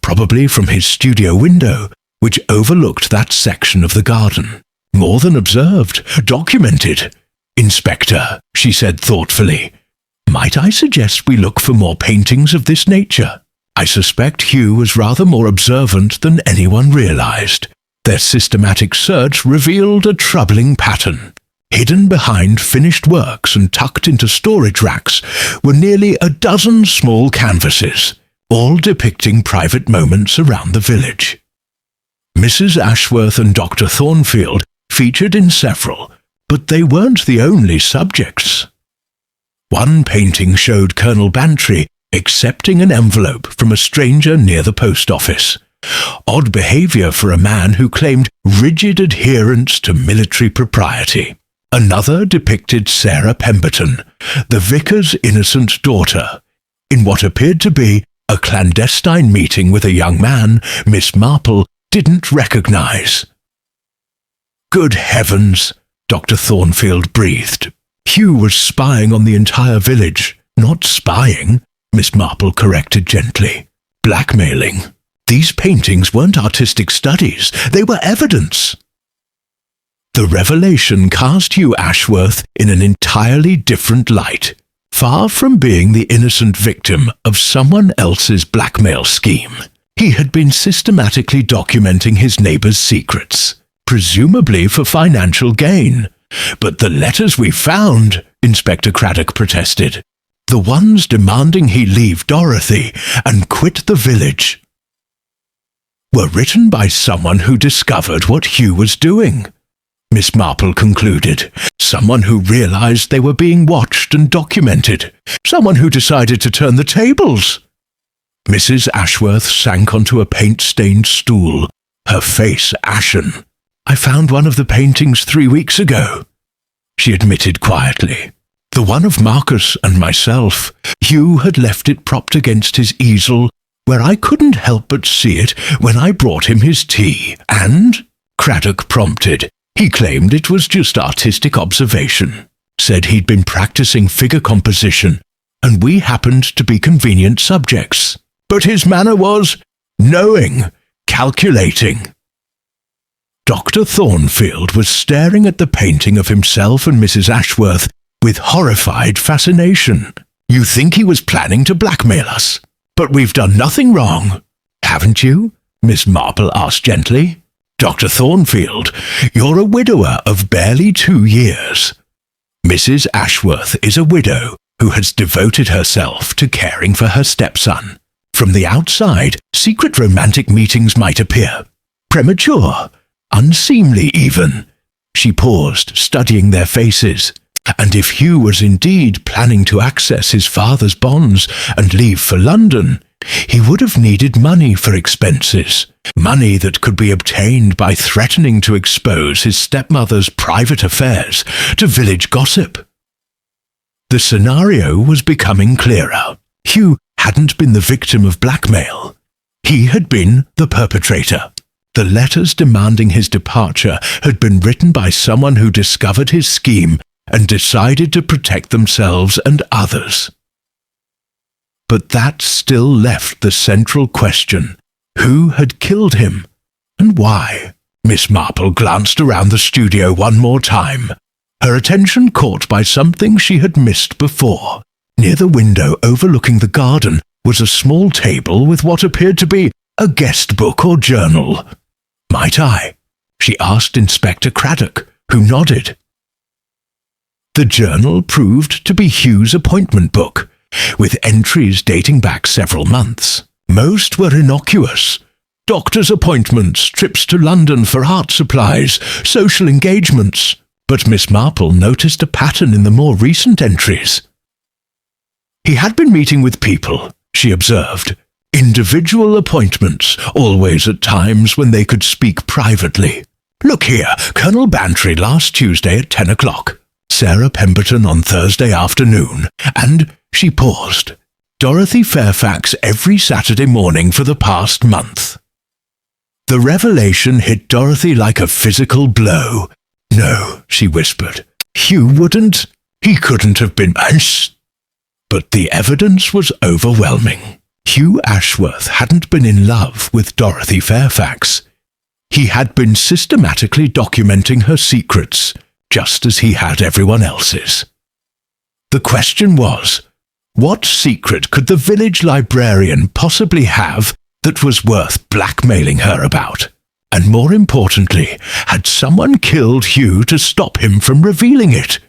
probably from his studio window, which overlooked that section of the garden. "More than observed, documented." "Inspector," she said thoughtfully, Might I suggest we look for more paintings of this nature? I suspect Hugh was rather more observant than anyone realized. Their systematic search revealed a troubling pattern. Hidden behind finished works and tucked into storage racks were nearly a dozen small canvases, all depicting private moments around the village. Mrs. Ashworth and Dr. Thornfield featured in several, but they weren't the only subjects. One painting showed Colonel Bantry accepting an envelope from a stranger near the post office. Odd behavior for a man who claimed rigid adherence to military propriety. Another depicted Sarah Pemberton, the vicar's innocent daughter, in what appeared to be a clandestine meeting with a young man Miss Marple didn't recognize. Good heavens, Dr. Thornfield breathed. Hugh was spying on the entire village. Not spying, Miss Marple corrected gently. Blackmailing. These paintings weren't artistic studies, they were evidence. The revelation cast Hugh Ashworth in an entirely different light, far from being the innocent victim of someone else's blackmail scheme. He had been systematically documenting his neighbor's secrets, presumably for financial gain. But the letters we found, Inspector Craddock protested, the ones demanding he leave Dorothy and quit the village, were written by someone who discovered what Hugh was doing. Miss Marple concluded. Someone who realized they were being watched and documented. Someone who decided to turn the tables. Mrs. Ashworth sank onto a paint-stained stool, her face ashen. I found one of the paintings 3 weeks ago, she admitted quietly. The one of Marcus and myself. Hugh had left it propped against his easel, where I couldn't help but see it when I brought him his tea. And, Craddock prompted, he claimed it was just artistic observation, said he'd been practicing figure composition, and we happened to be convenient subjects. But his manner was knowing, calculating. Dr. Thornfield was staring at the painting of himself and Mrs. Ashworth with horrified fascination. You think he was planning to blackmail us? But we've done nothing wrong, haven't you? Miss Marple asked gently. Dr. Thornfield, you're a widower of barely 2 years. Mrs. Ashworth is a widow who has devoted herself to caring for her stepson. From the outside, secret romantic meetings might appear premature, unseemly even. She paused, studying their faces. And if Hugh was indeed planning to access his father's bonds and leave for London, he would have needed money for expenses, money that could be obtained by threatening to expose his stepmother's private affairs to village gossip. The scenario was becoming clearer. Hugh hadn't been the victim of blackmail. He had been the perpetrator. The letters demanding his departure had been written by someone who discovered his scheme and decided to protect themselves and others. But that still left the central question. Who had killed him, and why? Miss Marple glanced around the studio one more time, her attention caught by something she had missed before. Near the window overlooking the garden was a small table with what appeared to be a guest book or journal. Might I? She asked Inspector Craddock, who nodded. The journal proved to be Hugh's appointment book, with entries dating back several months. Most were innocuous. Doctor's appointments, trips to London for art supplies, social engagements. But Miss Marple noticed a pattern in the more recent entries. He had been meeting with people, she observed. Individual appointments, always at times when they could speak privately. Look here, Colonel Bantry last Tuesday at 10 o'clock. Sarah Pemberton on Thursday afternoon, and she paused. Dorothy Fairfax every Saturday morning for the past month. The revelation hit Dorothy like a physical blow. No, she whispered. Hugh wouldn't. He couldn't have been. But the evidence was overwhelming. Hugh Ashworth hadn't been in love with Dorothy Fairfax. He had been systematically documenting her secrets, just as he had everyone else's. The question was, What secret could the village librarian possibly have that was worth blackmailing her about? And more importantly, had someone killed Hugh to stop him from revealing it?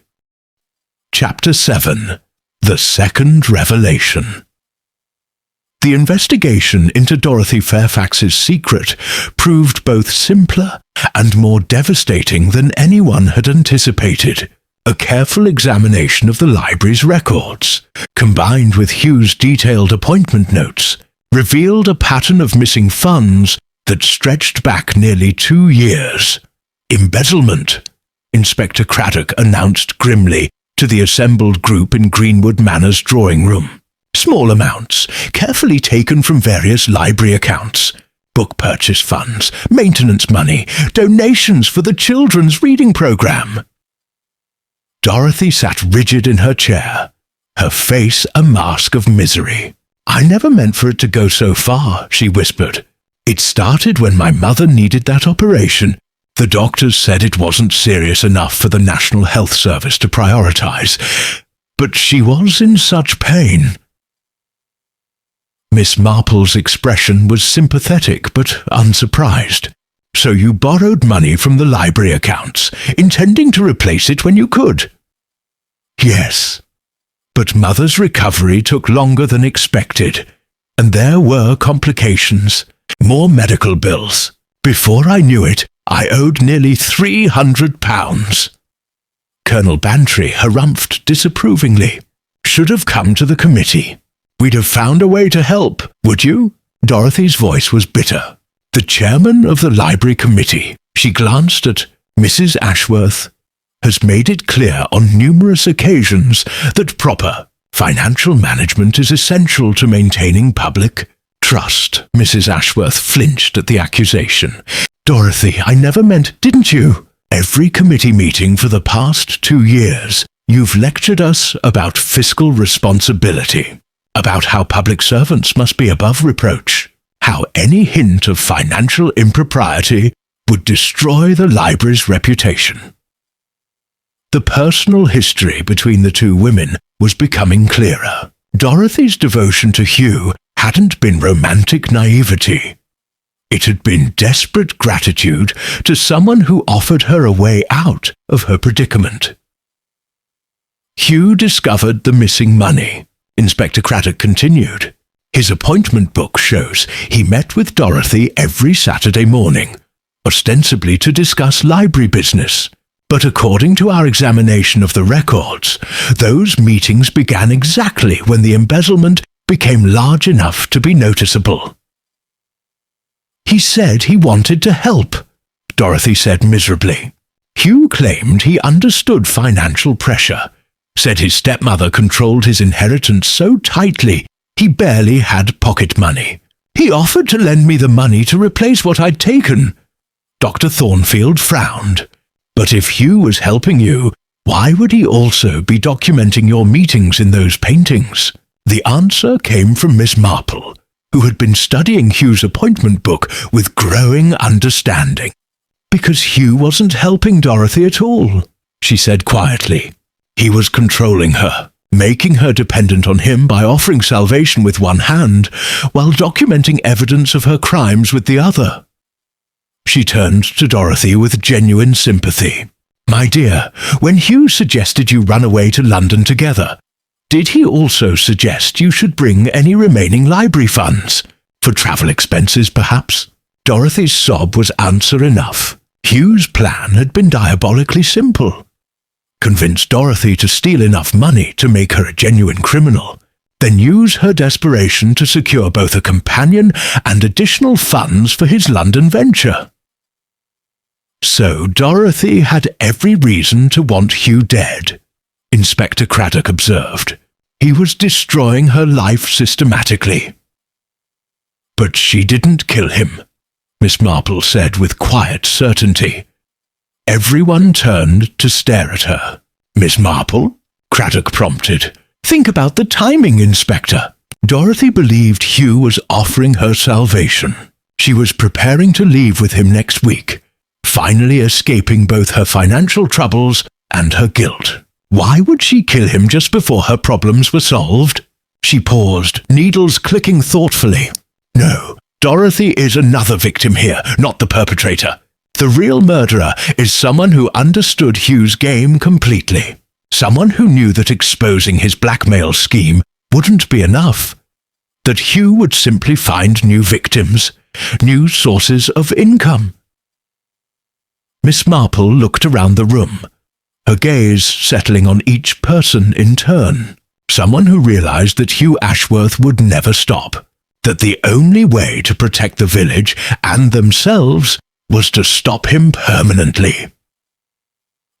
Chapter 7. The Second Revelation. The investigation into Dorothy Fairfax's secret proved both simpler and more devastating than anyone had anticipated. A careful examination of the library's records, combined with Hugh's detailed appointment notes, revealed a pattern of missing funds that stretched back nearly 2 years. Embezzlement, Inspector Craddock announced grimly to the assembled group in Greenwood Manor's drawing room. Small amounts, carefully taken from various library accounts, book purchase funds, maintenance money, donations for the children's reading program. Dorothy sat rigid in her chair, her face a mask of misery. "I never meant for it to go so far," she whispered. "It started when my mother needed that operation. The doctors said it wasn't serious enough for the National Health Service to prioritize, but she was in such pain." Miss Marple's expression was sympathetic but unsurprised. "So you borrowed money from the library accounts, intending to replace it when you could?" "Yes. But Mother's recovery took longer than expected, and there were complications, more medical bills. Before I knew it, I owed nearly £300. Colonel Bantry harumphed disapprovingly. "Should have come to the committee. We'd have found a way to help, would you?" Dorothy's voice was bitter. "The chairman of the library committee," she glanced at Mrs. Ashworth, "has made it clear on numerous occasions that proper financial management is essential to maintaining public trust." Mrs. Ashworth flinched at the accusation. "Dorothy, I never meant, didn't you? Every committee meeting for the past 2 years, you've lectured us about fiscal responsibility, about how public servants must be above reproach, how any hint of financial impropriety would destroy the library's reputation." The personal history between the two women was becoming clearer. Dorothy's devotion to Hugh hadn't been romantic naivety. It had been desperate gratitude to someone who offered her a way out of her predicament. Hugh discovered the missing money, Inspector Craddock continued. His appointment book shows he met with Dorothy every Saturday morning, ostensibly to discuss library business. But according to our examination of the records, those meetings began exactly when the embezzlement became large enough to be noticeable. "He said he wanted to help," Dorothy said miserably. "Hugh claimed he understood financial pressure, said his stepmother controlled his inheritance so tightly he barely had pocket money. He offered to lend me the money to replace what I'd taken." Dr. Thornfield frowned. "But if Hugh was helping you, why would he also be documenting your meetings in those paintings?" The answer came from Miss Marple, who had been studying Hugh's appointment book with growing understanding. "Because Hugh wasn't helping Dorothy at all," she said quietly. "He was controlling her, making her dependent on him by offering salvation with one hand, while documenting evidence of her crimes with the other." She turned to Dorothy with genuine sympathy. "My dear, when Hugh suggested you run away to London together, did he also suggest you should bring any remaining library funds? For travel expenses, perhaps?" Dorothy's sob was answer enough. Hugh's plan had been diabolically simple. Convince Dorothy to steal enough money to make her a genuine criminal, then use her desperation to secure both a companion and additional funds for his London venture. So Dorothy had every reason to want Hugh dead, Inspector Craddock observed. He was destroying her life systematically. "But she didn't kill him," Miss Marple said with quiet certainty. Everyone turned to stare at her. "Miss Marple?" Craddock prompted. "Think about the timing, Inspector." Dorothy believed Hugh was offering her salvation. She was preparing to leave with him next week, finally escaping both her financial troubles and her guilt. Why would she kill him just before her problems were solved? She paused, needles clicking thoughtfully. No, Dorothy is another victim here, not the perpetrator. The real murderer is someone who understood Hugh's game completely. Someone who knew that exposing his blackmail scheme wouldn't be enough. That Hugh would simply find new victims, new sources of income. Miss Marple looked around the room, her gaze settling on each person in turn. Someone who realized that Hugh Ashworth would never stop, that the only way to protect the village and themselves was to stop him permanently.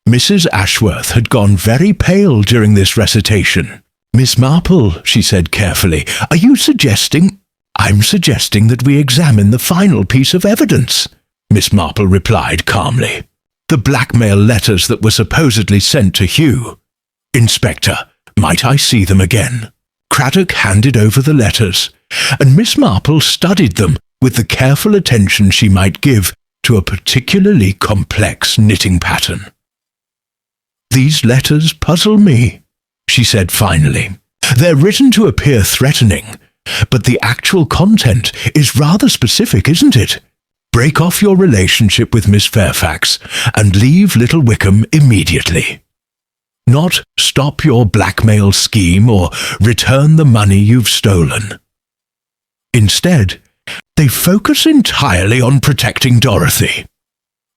Mrs. Ashworth had gone very pale during this recitation. "Miss Marple," she said carefully, "are you suggesting—" "I'm suggesting that we examine the final piece of evidence," Miss Marple replied calmly. "The blackmail letters that were supposedly sent to Hugh. Inspector, might I see them again?" Craddock handed over the letters, and Miss Marple studied them with the careful attention she might give to a particularly complex knitting pattern. "These letters puzzle me," she said finally. "They're written to appear threatening, but the actual content is rather specific, isn't it? Break off your relationship with Miss Fairfax and leave Little Wickham immediately. Not stop your blackmail scheme or return the money you've stolen. Instead, they focus entirely on protecting Dorothy."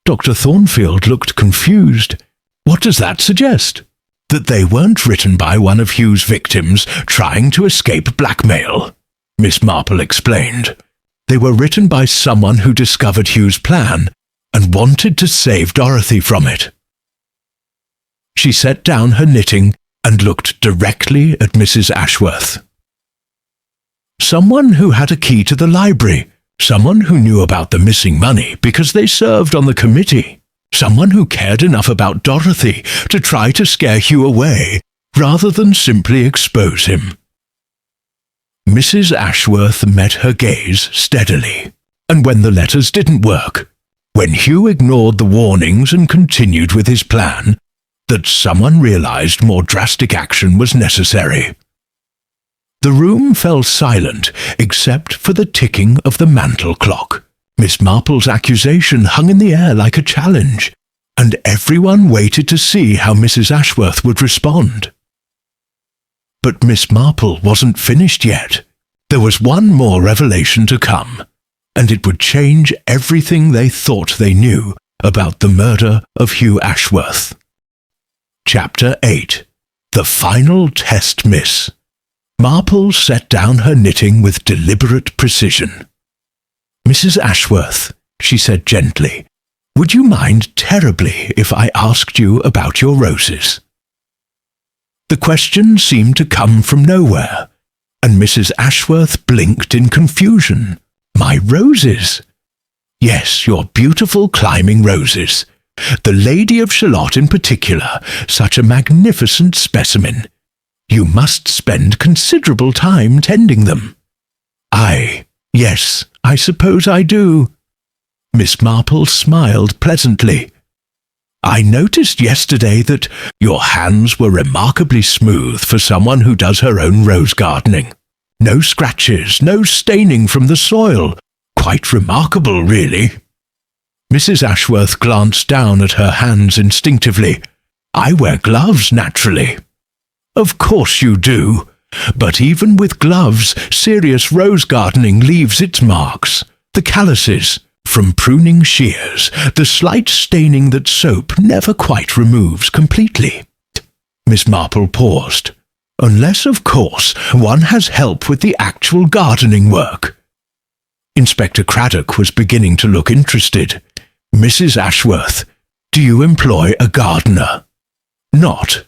Dr. Thornfield looked confused. "What does that suggest? That they weren't written by one of Hugh's victims trying to escape blackmail," Miss Marple explained. "They were written by someone who discovered Hugh's plan and wanted to save Dorothy from it." She set down her knitting and looked directly at Mrs. Ashworth. "Someone who had a key to the library, someone who knew about the missing money because they served on the committee, someone who cared enough about Dorothy to try to scare Hugh away rather than simply expose him." Mrs. Ashworth met her gaze steadily, and when the letters didn't work, when Hugh ignored the warnings and continued with his plan, that someone realized more drastic action was necessary. The room fell silent except for the ticking of the mantel clock. Miss Marple's accusation hung in the air like a challenge, and everyone waited to see how Mrs. Ashworth would respond. But Miss Marple wasn't finished yet. There was one more revelation to come, and it would change everything they thought they knew about the murder of Hugh Ashworth. Chapter 8. The Final Test Miss. Marple set down her knitting with deliberate precision. "Mrs. Ashworth," she said gently, "would you mind terribly if I asked you about your roses?" The question seemed to come from nowhere, and Mrs. Ashworth blinked in confusion. "My roses?" "Yes, your beautiful climbing roses. The Lady of Shalott in particular, such a magnificent specimen. You must spend considerable time tending them." Yes, I suppose I do." Miss Marple smiled pleasantly. "I noticed yesterday that your hands were remarkably smooth for someone who does her own rose gardening. No scratches, no staining from the soil. Quite remarkable, really." Mrs. Ashworth glanced down at her hands instinctively. "I wear gloves, naturally." "Of course you do. But even with gloves, serious rose gardening leaves its marks. The calluses, from pruning shears, the slight staining that soap never quite removes completely." Miss Marple paused. "Unless, of course, one has help with the actual gardening work." Inspector Craddock was beginning to look interested. "Mrs. Ashworth, do you employ a gardener?" Not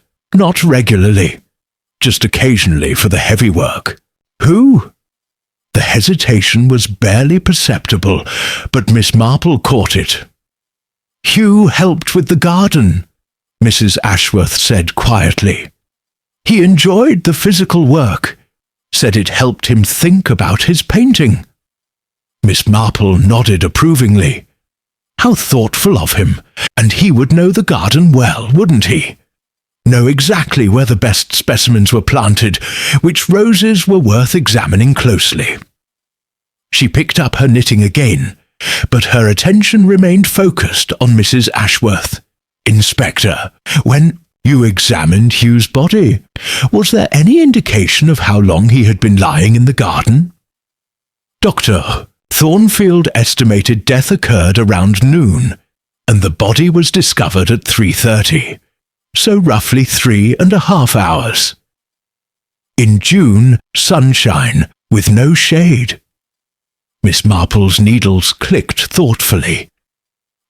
regularly. Just occasionally for the heavy work." "Who?" The hesitation was barely perceptible, but Miss Marple caught it. "Hugh helped with the garden," Mrs. Ashworth said quietly. "He enjoyed the physical work, said it helped him think about his painting." Miss Marple nodded approvingly. How thoughtful of him, and he would know the garden well, wouldn't he? know exactly where the best specimens were planted, which roses were worth examining closely. She picked up her knitting again, but her attention remained focused on Mrs. Ashworth. "Inspector, when you examined Hugh's body, was there any indication of how long he had been lying in the garden?" "Dr. Thornfield estimated death occurred around noon, and the body was discovered at 3:30, so roughly 3.5 hours. In June, sunshine, with no shade." Miss Marple's needles clicked thoughtfully.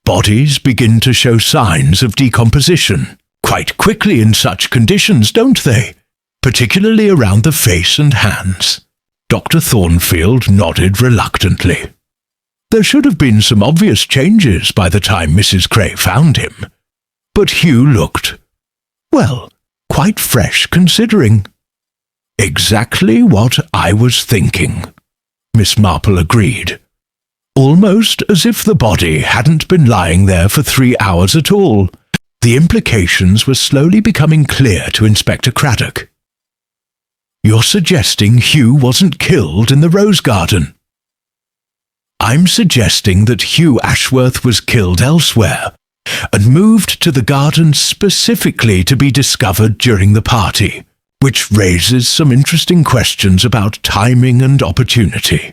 "Bodies begin to show signs of decomposition quite quickly in such conditions, don't they? Particularly around the face and hands." Dr. Thornfield nodded reluctantly. "There should have been some obvious changes by the time Mrs. Cray found him. But Hugh looked, well, quite fresh considering." "Exactly what I was thinking," Miss Marple agreed. "Almost as if the body hadn't been lying there for 3 hours at all." The implications were slowly becoming clear to Inspector Craddock. "You're suggesting Hugh wasn't killed in the rose garden?" "I'm suggesting that Hugh Ashworth was killed elsewhere, and moved to the garden specifically to be discovered during the party, which raises some interesting questions about timing and opportunity."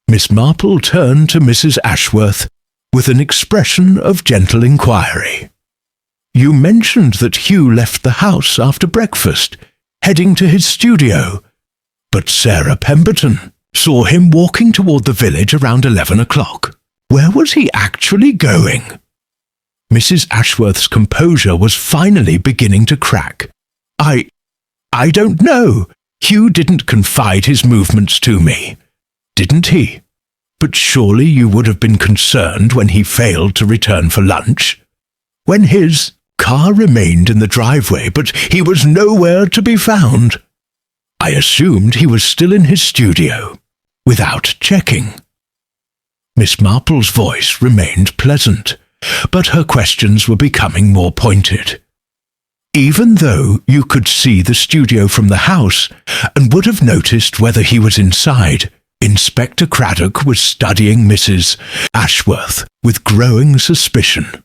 Miss Marple turned to Mrs. Ashworth with an expression of gentle inquiry. "You mentioned that Hugh left the house after breakfast, heading to his studio, but Sarah Pemberton saw him walking toward the village around 11 o'clock. Where was he actually going?" Mrs. Ashworth's composure was finally beginning to crack. I don't know. Hugh didn't confide his movements to me, didn't he? But surely you would have been concerned when he failed to return for lunch, when his car remained in the driveway, but he was nowhere to be found. I assumed he was still in his studio, without checking." Miss Marple's voice remained pleasant, but her questions were becoming more pointed. "Even though you could see the studio from the house and would have noticed whether he was inside, Inspector Craddock was studying Mrs. Ashworth with growing suspicion."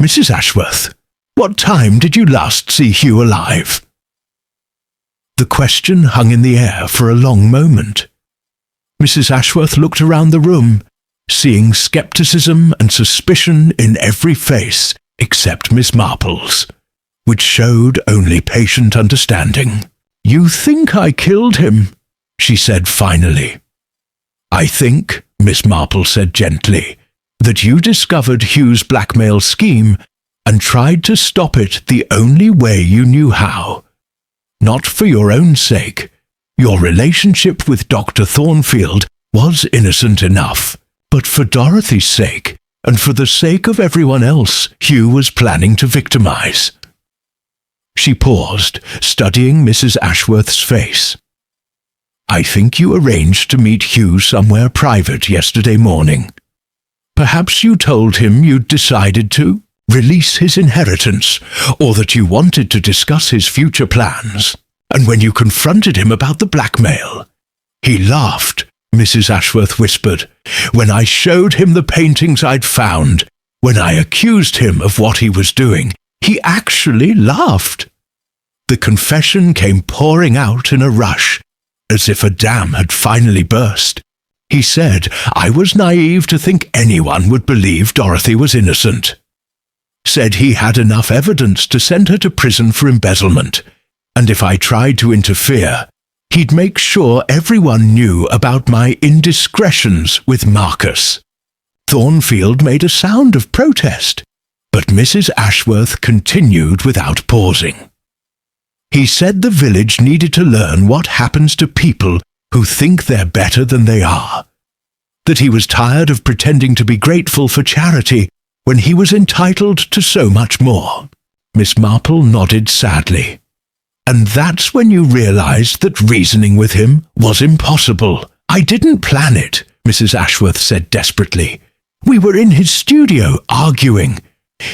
"Mrs. Ashworth, what time did you last see Hugh alive?" The question hung in the air for a long moment. Mrs. Ashworth looked around the room, seeing skepticism and suspicion in every face except Miss Marple's, which showed only patient understanding. "You think I killed him?" she said finally. "I think," Miss Marple said gently, "that you discovered Hugh's blackmail scheme and tried to stop it the only way you knew how. Not for your own sake. Your relationship with Dr. Thornfield was innocent enough, but for Dorothy's sake, and for the sake of everyone else Hugh was planning to victimize." She paused, studying Mrs. Ashworth's face. "I think you arranged to meet Hugh somewhere private yesterday morning. Perhaps you told him you'd decided to release his inheritance, or that you wanted to discuss his future plans. And when you confronted him about the blackmail, he laughed," Mrs. Ashworth whispered. "When I showed him the paintings I'd found, when I accused him of what he was doing, he actually laughed." The confession came pouring out in a rush, as if a dam had finally burst. He said I was naive to think anyone would believe Dorothy was innocent. Said he had enough evidence to send her to prison for embezzlement, and if I tried to interfere, he'd make sure everyone knew about my indiscretions with Marcus. Thornfield made a sound of protest, but Mrs. Ashworth continued without pausing. He said the village needed to learn what happens to people who think they're better than they are. That he was tired of pretending to be grateful for charity when he was entitled to so much more. Miss Marple nodded sadly. "And that's when you realized that reasoning with him was impossible." "I didn't plan it," Mrs. Ashworth said desperately. "We were in his studio, arguing.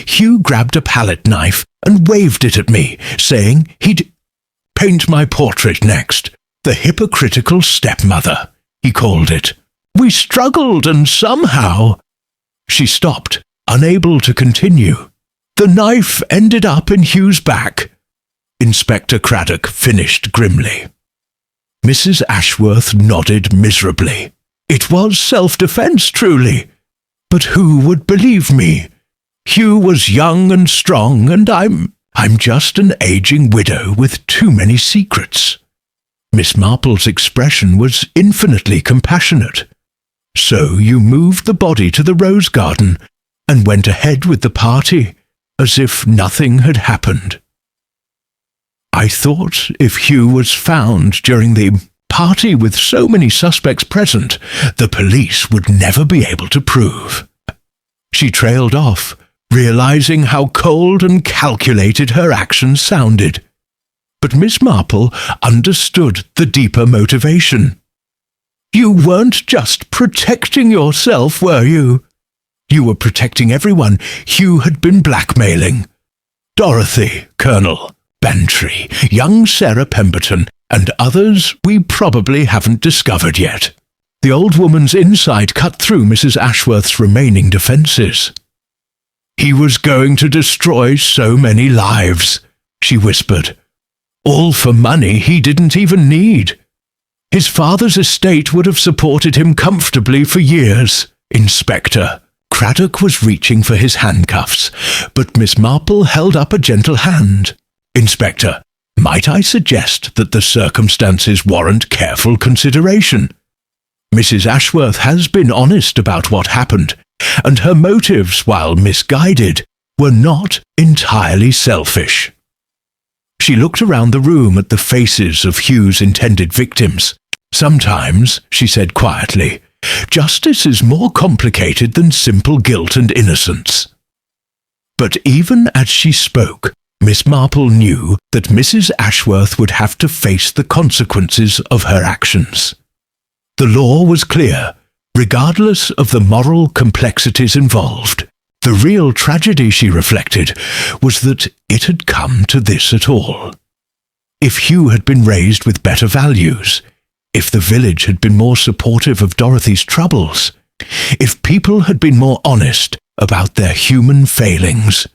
Hugh grabbed a palette knife and waved it at me, saying he'd paint my portrait next. The hypocritical stepmother, he called it. We struggled, and somehow—" She stopped, unable to continue. "The knife ended up in Hugh's back." Inspector Craddock finished grimly. Mrs. Ashworth nodded miserably. It was self-defence, truly. But who would believe me? Hugh was young and strong, and I'm just an aging widow with too many secrets. Miss Marple's expression was infinitely compassionate. So you moved the body to the rose garden and went ahead with the party as if nothing had happened. I thought if Hugh was found during the party with so many suspects present, the police would never be able to prove. She trailed off, realizing how cold and calculated her actions sounded. But Miss Marple understood the deeper motivation. You weren't just protecting yourself, were you? You were protecting everyone Hugh had been blackmailing. Dorothy, Colonel, Bantry, young Sarah Pemberton, and others we probably haven't discovered yet. The old woman's insight cut through Mrs. Ashworth's remaining defences. He was going to destroy so many lives, she whispered. All for money he didn't even need. His father's estate would have supported him comfortably for years. Inspector Craddock was reaching for his handcuffs, but Miss Marple held up a gentle hand. Inspector, might I suggest that the circumstances warrant careful consideration? Mrs. Ashworth has been honest about what happened, and her motives, while misguided, were not entirely selfish. She looked around the room at the faces of Hugh's intended victims. Sometimes, she said quietly, justice is more complicated than simple guilt and innocence. But even as she spoke, Miss Marple knew that Mrs. Ashworth would have to face the consequences of her actions. The law was clear, regardless of the moral complexities involved. The real tragedy, she reflected, was that it had come to this at all. If Hugh had been raised with better values, if the village had been more supportive of Dorothy's troubles, if people had been more honest about their human failings.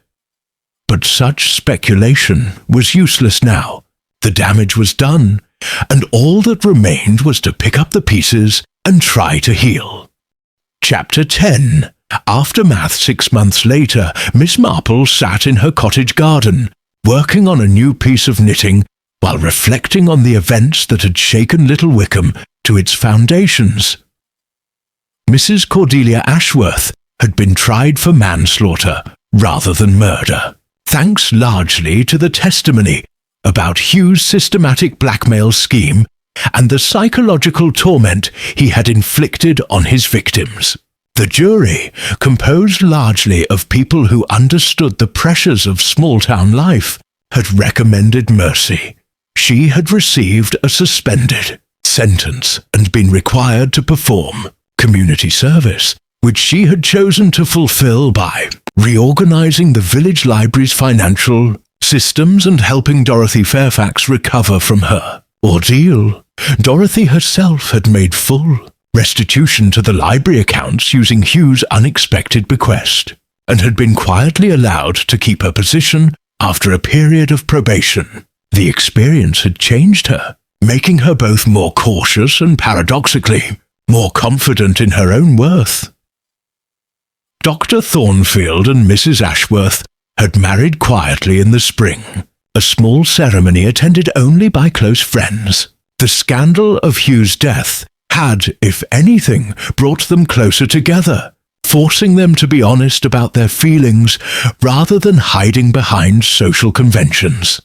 But such speculation was useless now. The damage was done, and all that remained was to pick up the pieces and try to heal. Chapter 10. Aftermath 6 months later, Miss Marple sat in her cottage garden, working on a new piece of knitting while reflecting on the events that had shaken Little Wickham to its foundations. Mrs. Cordelia Ashworth had been tried for manslaughter rather than murder, thanks largely to the testimony about Hugh's systematic blackmail scheme and the psychological torment he had inflicted on his victims. The jury, composed largely of people who understood the pressures of small-town life, had recommended mercy. She had received a suspended sentence and been required to perform community service, which she had chosen to fulfill by reorganizing the village library's financial systems and helping Dorothy Fairfax recover from her ordeal. Dorothy herself had made full restitution to the library accounts using Hugh's unexpected bequest, and had been quietly allowed to keep her position after a period of probation. The experience had changed her, making her both more cautious and, paradoxically, more confident in her own worth. Dr. Thornfield and Mrs. Ashworth had married quietly in the spring, a small ceremony attended only by close friends. The scandal of Hugh's death had, if anything, brought them closer together, forcing them to be honest about their feelings rather than hiding behind social conventions.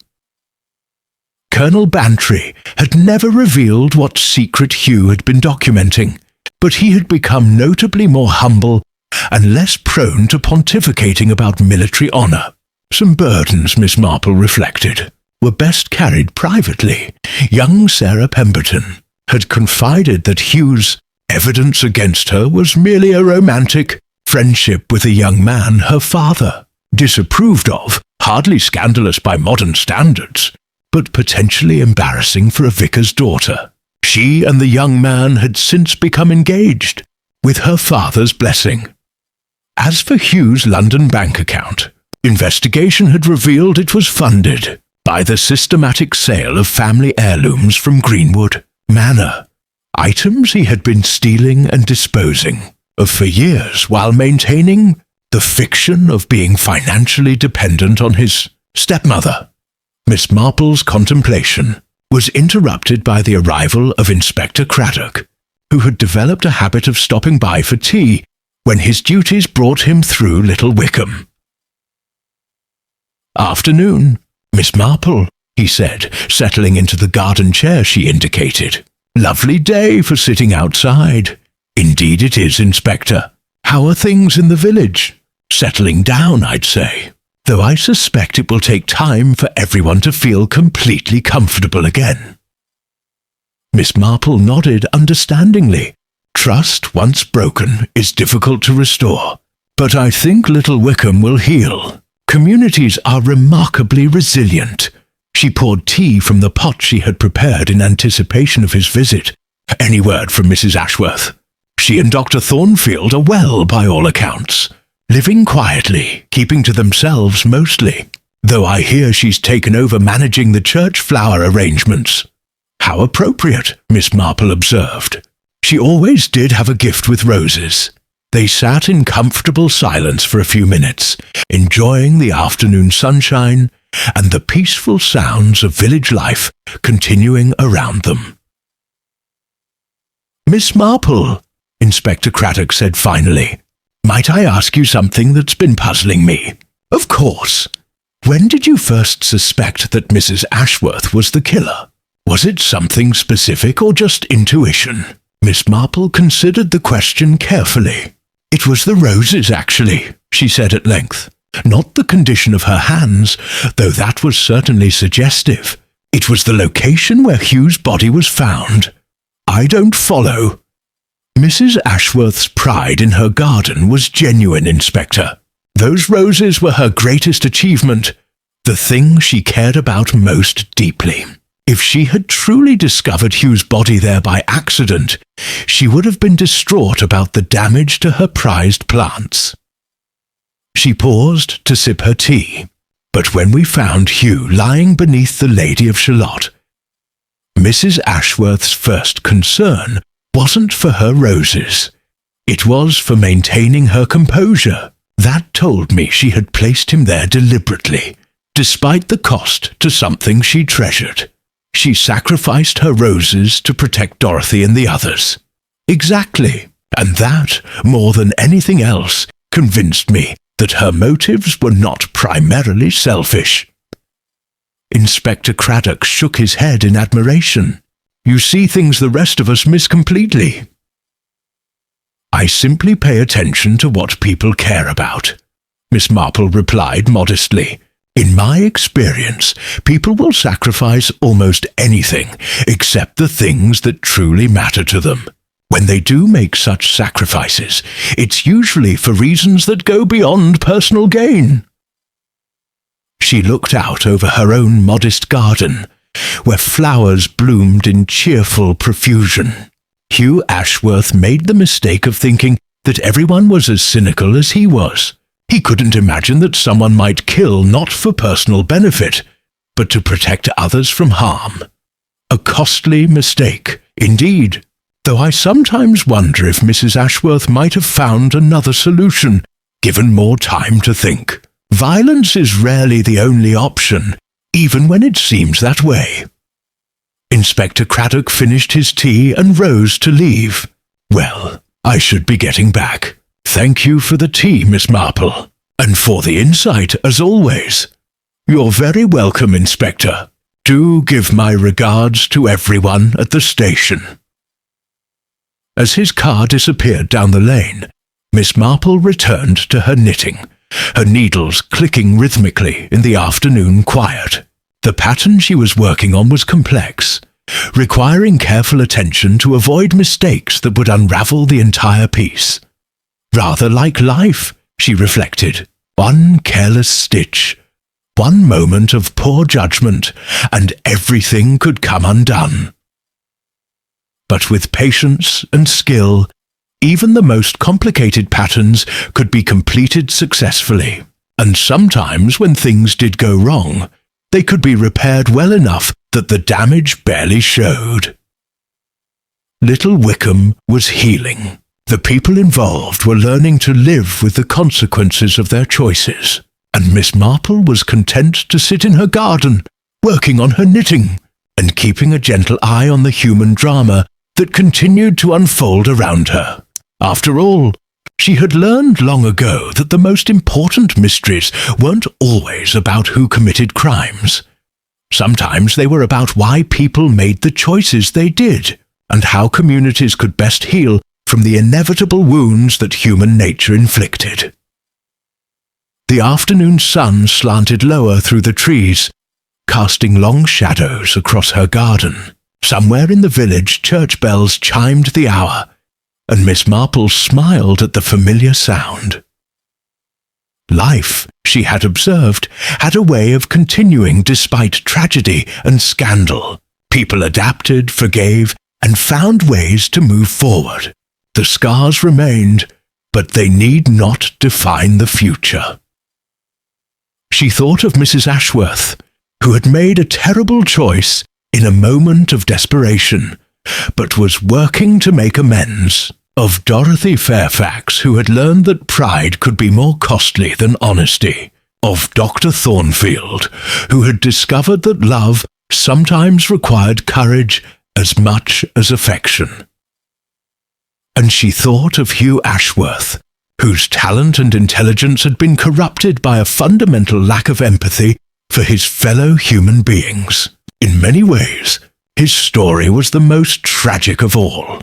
Colonel Bantry had never revealed what secret Hugh had been documenting, but he had become notably more humble and less prone to pontificating about military honour. Some burdens, Miss Marple reflected, were best carried privately. Young Sarah Pemberton had confided that Hugh's evidence against her was merely a romantic friendship with a young man her father disapproved of, hardly scandalous by modern standards, but potentially embarrassing for a vicar's daughter. She and the young man had since become engaged, with her father's blessing. As for Hugh's London bank account, investigation had revealed it was funded by the systematic sale of family heirlooms from Greenwood Manor, items he had been stealing and disposing of for years while maintaining the fiction of being financially dependent on his stepmother. Miss Marple's contemplation was interrupted by the arrival of Inspector Craddock, who had developed a habit of stopping by for tea when his duties brought him through Little Wickham. "Afternoon, Miss Marple," he said, settling into the garden chair she indicated. "Lovely day for sitting outside." "Indeed it is, Inspector. How are things in the village?" "Settling down, I'd say, though I suspect it will take time for everyone to feel completely comfortable again." Miss Marple nodded understandingly. Trust, once broken, is difficult to restore, but I think Little Wickham will heal. Communities are remarkably resilient. She poured tea from the pot she had prepared in anticipation of his visit. "Any word from Mrs. Ashworth?" "She and Dr. Thornfield are well, by all accounts. Living quietly, keeping to themselves mostly, though I hear she's taken over managing the church flower arrangements." "How appropriate," Miss Marple observed. She always did have a gift with roses. They sat in comfortable silence for a few minutes, enjoying the afternoon sunshine and the peaceful sounds of village life continuing around them. "Miss Marple," Inspector Craddock said finally, "might I ask you something that's been puzzling me?" "Of course. When did you first suspect that Mrs. Ashworth was the killer? Was it something specific or just intuition?" Miss Marple considered the question carefully. "It was the roses, actually," she said at length. "Not the condition of her hands, though that was certainly suggestive. It was the location where Hugh's body was found." "I don't follow." "Mrs. Ashworth's pride in her garden was genuine, Inspector. Those roses were her greatest achievement, the thing she cared about most deeply. If she had truly discovered Hugh's body there by accident, she would have been distraught about the damage to her prized plants." She paused to sip her tea. "But when we found Hugh lying beneath the Lady of Shalott, Mrs. Ashworth's first concern wasn't for her roses. It was for maintaining her composure. That told me she had placed him there deliberately, despite the cost to something she treasured. She sacrificed her roses to protect Dorothy and the others." "Exactly, and that, more than anything else, convinced me that her motives were not primarily selfish." Inspector Craddock shook his head in admiration. "You see things the rest of us miss completely." "I simply pay attention to what people care about," Miss Marple replied modestly. "In my experience, people will sacrifice almost anything except the things that truly matter to them. When they do make such sacrifices, it's usually for reasons that go beyond personal gain." She looked out over her own modest garden, where flowers bloomed in cheerful profusion. Hugh Ashworth made the mistake of thinking that everyone was as cynical as he was. He couldn't imagine that someone might kill not for personal benefit, but to protect others from harm. A costly mistake, indeed, though I sometimes wonder if Mrs. Ashworth might have found another solution, given more time to think. Violence is rarely the only option, even when it seems that way. Inspector Craddock finished his tea and rose to leave. "Well, I should be getting back. Thank you for the tea, Miss Marple, and for the insight, as always." "You're very welcome, Inspector. Do give my regards to everyone at the station." As his car disappeared down the lane, Miss Marple returned to her knitting, her needles clicking rhythmically in the afternoon quiet. The pattern she was working on was complex, requiring careful attention to avoid mistakes that would unravel the entire piece. Rather like life, she reflected. One careless stitch, One moment of poor judgment, and everything could come undone. But with patience and skill, even the most complicated patterns could be completed successfully, and sometimes when things did go wrong, they could be repaired well enough that the damage barely showed. Little Wickham was healing. The people involved were learning to live with the consequences of their choices, and Miss Marple was content to sit in her garden, working on her knitting, and keeping a gentle eye on the human drama that continued to unfold around her. After all, she had learned long ago that the most important mysteries weren't always about who committed crimes. Sometimes they were about why people made the choices they did, and how communities could best heal from the inevitable wounds that human nature inflicted. The afternoon sun slanted lower through the trees, casting long shadows across her garden. Somewhere in the village, church bells chimed the hour, and Miss Marple smiled at the familiar sound. Life, she had observed, had a way of continuing despite tragedy and scandal. People adapted, forgave, and found ways to move forward. The scars remained, but they need not define the future. She thought of Mrs. Ashworth, who had made a terrible choice in a moment of desperation, but was working to make amends. Of Dorothy Fairfax, who had learned that pride could be more costly than honesty. Of Dr. Thornfield, who had discovered that love sometimes required courage as much as affection. And she thought of Hugh Ashworth, whose talent and intelligence had been corrupted by a fundamental lack of empathy for his fellow human beings. In many ways, his story was the most tragic of all.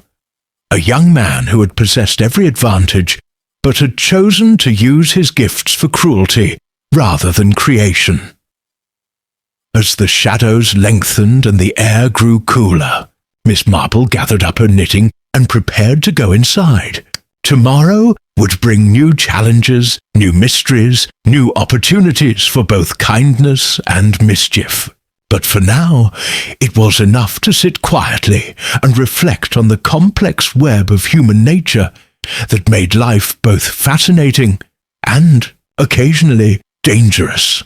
A young man who had possessed every advantage, but had chosen to use his gifts for cruelty rather than creation. As the shadows lengthened and the air grew cooler, Miss Marple gathered up her knitting and prepared to go inside. Tomorrow would bring new challenges, new mysteries, new opportunities for both kindness and mischief. But for now, it was enough to sit quietly and reflect on the complex web of human nature that made life both fascinating and, occasionally, dangerous.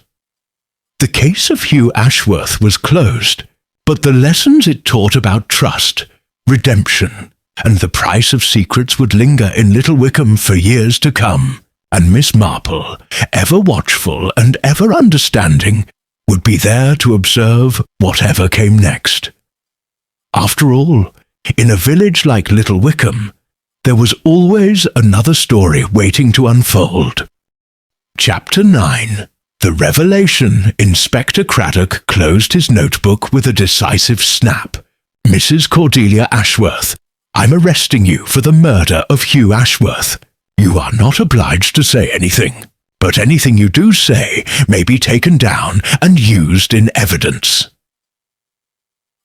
The case of Hugh Ashworth was closed, but the lessons it taught about trust, redemption, and the price of secrets would linger in Little Wickham for years to come, and Miss Marple, ever watchful and ever understanding, would be there to observe whatever came next. After all, in a village like Little Wickham, there was always another story waiting to unfold. Chapter 9. The revelation. Inspector Craddock closed his notebook with a decisive snap. Mrs. Cordelia Ashworth, I'm arresting you for the murder of Hugh Ashworth. You are not obliged to say anything, but anything you do say may be taken down and used in evidence.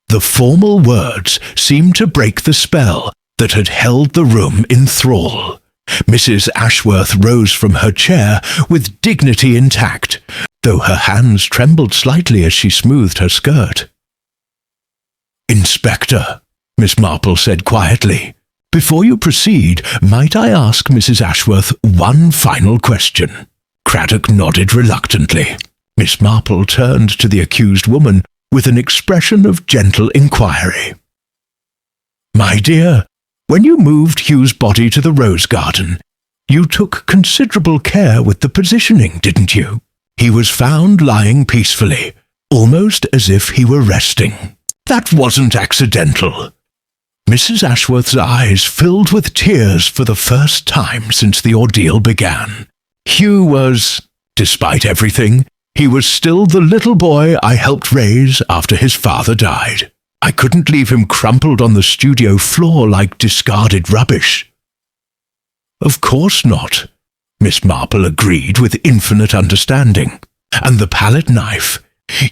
The formal words seemed to break the spell that had held the room in thrall. Mrs. Ashworth rose from her chair with dignity intact, though her hands trembled slightly as she smoothed her skirt. Inspector, Miss Marple said quietly, before you proceed, might I ask Mrs. Ashworth one final question? Craddock nodded reluctantly. Miss Marple turned to the accused woman with an expression of gentle inquiry. My dear, when you moved Hugh's body to the rose garden, you took considerable care with the positioning, didn't you? He was found lying peacefully, almost as if he were resting. That wasn't accidental. Mrs. Ashworth's eyes filled with tears for the first time since the ordeal began. Hugh was, despite everything, he was still the little boy I helped raise after his father died. I couldn't leave him crumpled on the studio floor like discarded rubbish. Of course not, Miss Marple agreed with infinite understanding. And the palette knife,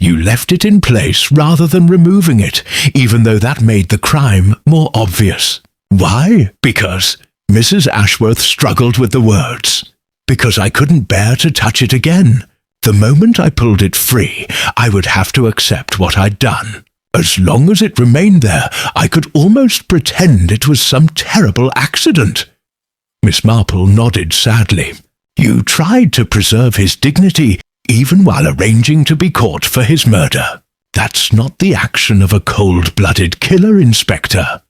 you left it in place rather than removing it, even though that made the crime more obvious. Why? Because Mrs. Ashworth struggled with the words. Because I couldn't bear to touch it again. The moment I pulled it free, I would have to accept what I'd done. As long as it remained there, I could almost pretend it was some terrible accident." Miss Marple nodded sadly. "You tried to preserve his dignity, even while arranging to be caught for his murder. That's not the action of a cold-blooded killer, Inspector."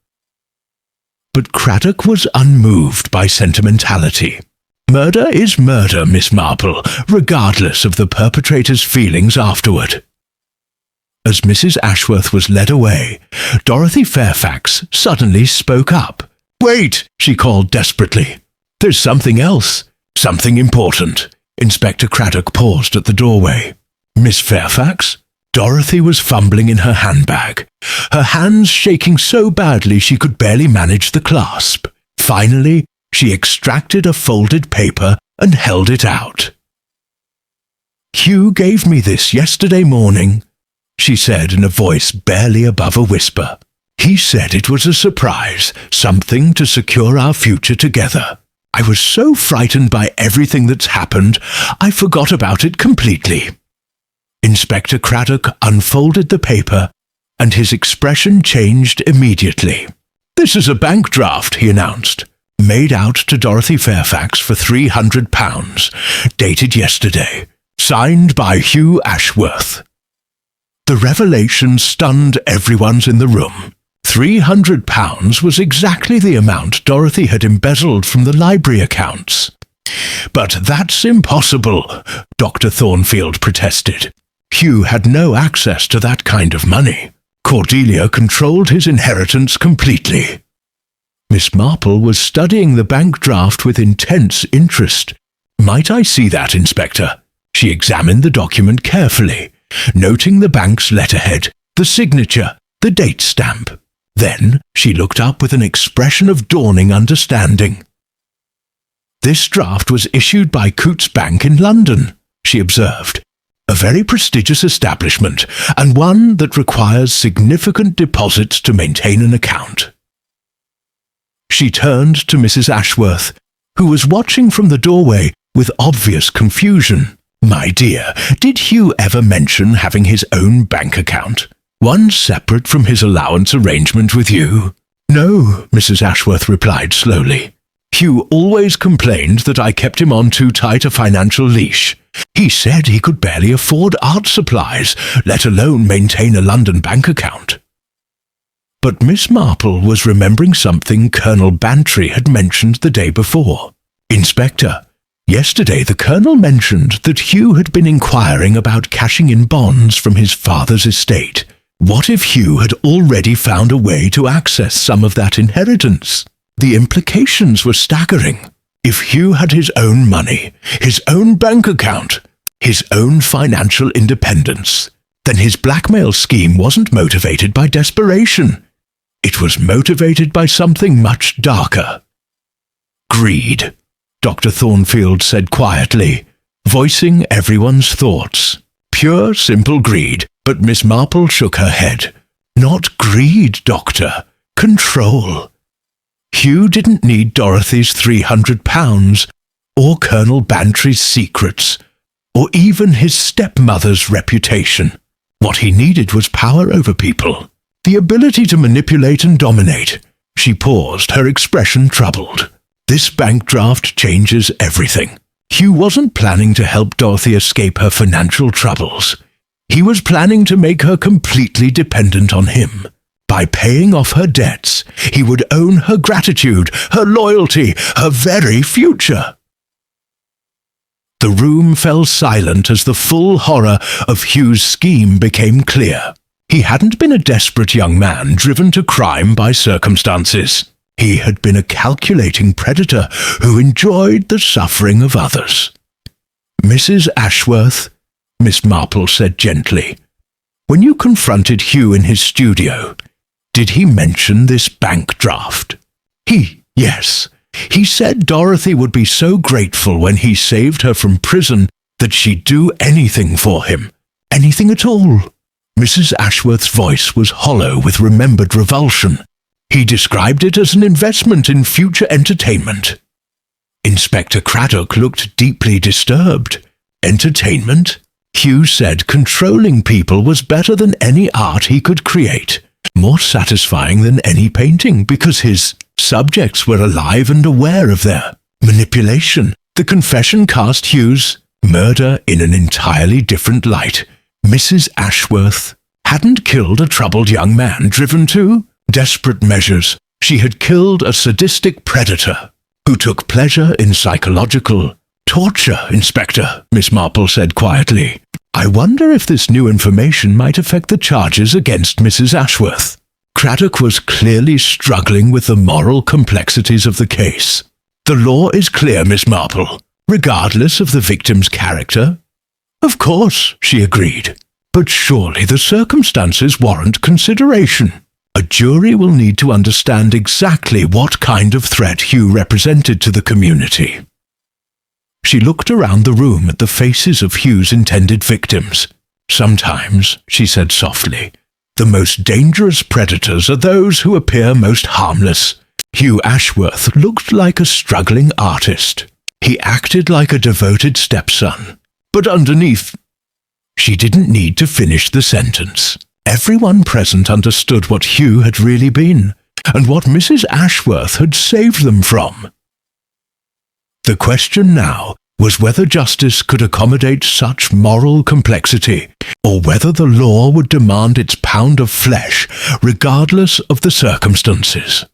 But Craddock was unmoved by sentimentality. "Murder is murder, Miss Marple, regardless of the perpetrator's feelings afterward." As Mrs. Ashworth was led away, Dorothy Fairfax suddenly spoke up. "Wait," she called desperately. "There's something else, something important." Inspector Craddock paused at the doorway. "Miss Fairfax?" Dorothy was fumbling in her handbag, her hands shaking so badly she could barely manage the clasp. Finally, she extracted a folded paper and held it out. "Hugh gave me this yesterday morning," she said in a voice barely above a whisper. "He said it was a surprise, something to secure our future together. I was so frightened by everything that's happened, I forgot about it completely." Inspector Craddock unfolded the paper, and his expression changed immediately. "This is a bank draft," he announced, "made out to Dorothy Fairfax for £300, dated yesterday, signed by Hugh Ashworth." The revelation stunned everyone in the room. £300 was exactly the amount Dorothy had embezzled from the library accounts. "But that's impossible," Dr. Thornfield protested. "Hugh had no access to that kind of money. Cordelia controlled his inheritance completely." Miss Marple was studying the bank draft with intense interest. "Might I see that, Inspector?" She examined the document carefully, noting the bank's letterhead, the signature, the date stamp. Then she looked up with an expression of dawning understanding. "This draft was issued by Coutts Bank in London," she observed. "A very prestigious establishment, and one that requires significant deposits to maintain an account." She turned to Mrs. Ashworth, who was watching from the doorway with obvious confusion. "My dear, did Hugh ever mention having his own bank account? One separate from his allowance arrangement with you?" "No," Mrs. Ashworth replied slowly. "Hugh always complained that I kept him on too tight a financial leash. He said he could barely afford art supplies, let alone maintain a London bank account." But Miss Marple was remembering something Colonel Bantry had mentioned the day before. "Inspector, yesterday the Colonel mentioned that Hugh had been inquiring about cashing in bonds from his father's estate. What if Hugh had already found a way to access some of that inheritance? The implications were staggering. If Hugh had his own money, his own bank account, his own financial independence, then his blackmail scheme wasn't motivated by desperation. It was motivated by something much darker. "Greed," Dr. Thornfield said quietly, voicing everyone's thoughts. "Pure, simple greed," but Miss Marple shook her head. "Not greed, Doctor. Control. Hugh didn't need Dorothy's £300, or Colonel Bantry's secrets, or even his stepmother's reputation. What he needed was power over people, the ability to manipulate and dominate." She paused, her expression troubled. "This bank draft changes everything. Hugh wasn't planning to help Dorothy escape her financial troubles. He was planning to make her completely dependent on him. By paying off her debts, he would own her gratitude, her loyalty, her very future." The room fell silent as the full horror of Hugh's scheme became clear. He hadn't been a desperate young man driven to crime by circumstances. He had been a calculating predator who enjoyed the suffering of others. "Mrs. Ashworth," Miss Marple said gently, "when you confronted Hugh in his studio, did he mention this bank draft?" Yes. He said Dorothy would be so grateful when he saved her from prison that she'd do anything for him. Anything at all." Mrs. Ashworth's voice was hollow with remembered revulsion. "He described it as an investment in future entertainment." Inspector Craddock looked deeply disturbed. "Entertainment?" Hugh said controlling people was better than any art he could create, more satisfying than any painting because his subjects were alive and aware of their manipulation. The confession cast Hugh's murder in an entirely different light. Mrs. Ashworth hadn't killed a troubled young man driven to desperate measures. She had killed a sadistic predator who took pleasure in psychological torture, Inspector, Miss Marple said quietly. I wonder if this new information might affect the charges against Mrs. Ashworth. Craddock was clearly struggling with the moral complexities of the case. The law is clear, Miss Marple, regardless of the victim's character. Of course, she agreed. But surely the circumstances warrant consideration. A jury will need to understand exactly what kind of threat Hugh represented to the community. She looked around the room at the faces of Hugh's intended victims. Sometimes, she said softly, the most dangerous predators are those who appear most harmless. Hugh Ashworth looked like a struggling artist. He acted like a devoted stepson. But underneath, she didn't need to finish the sentence. Everyone present understood what Hugh had really been, and what Mrs. Ashworth had saved them from. The question now was whether justice could accommodate such moral complexity, or whether the law would demand its pound of flesh, regardless of the circumstances.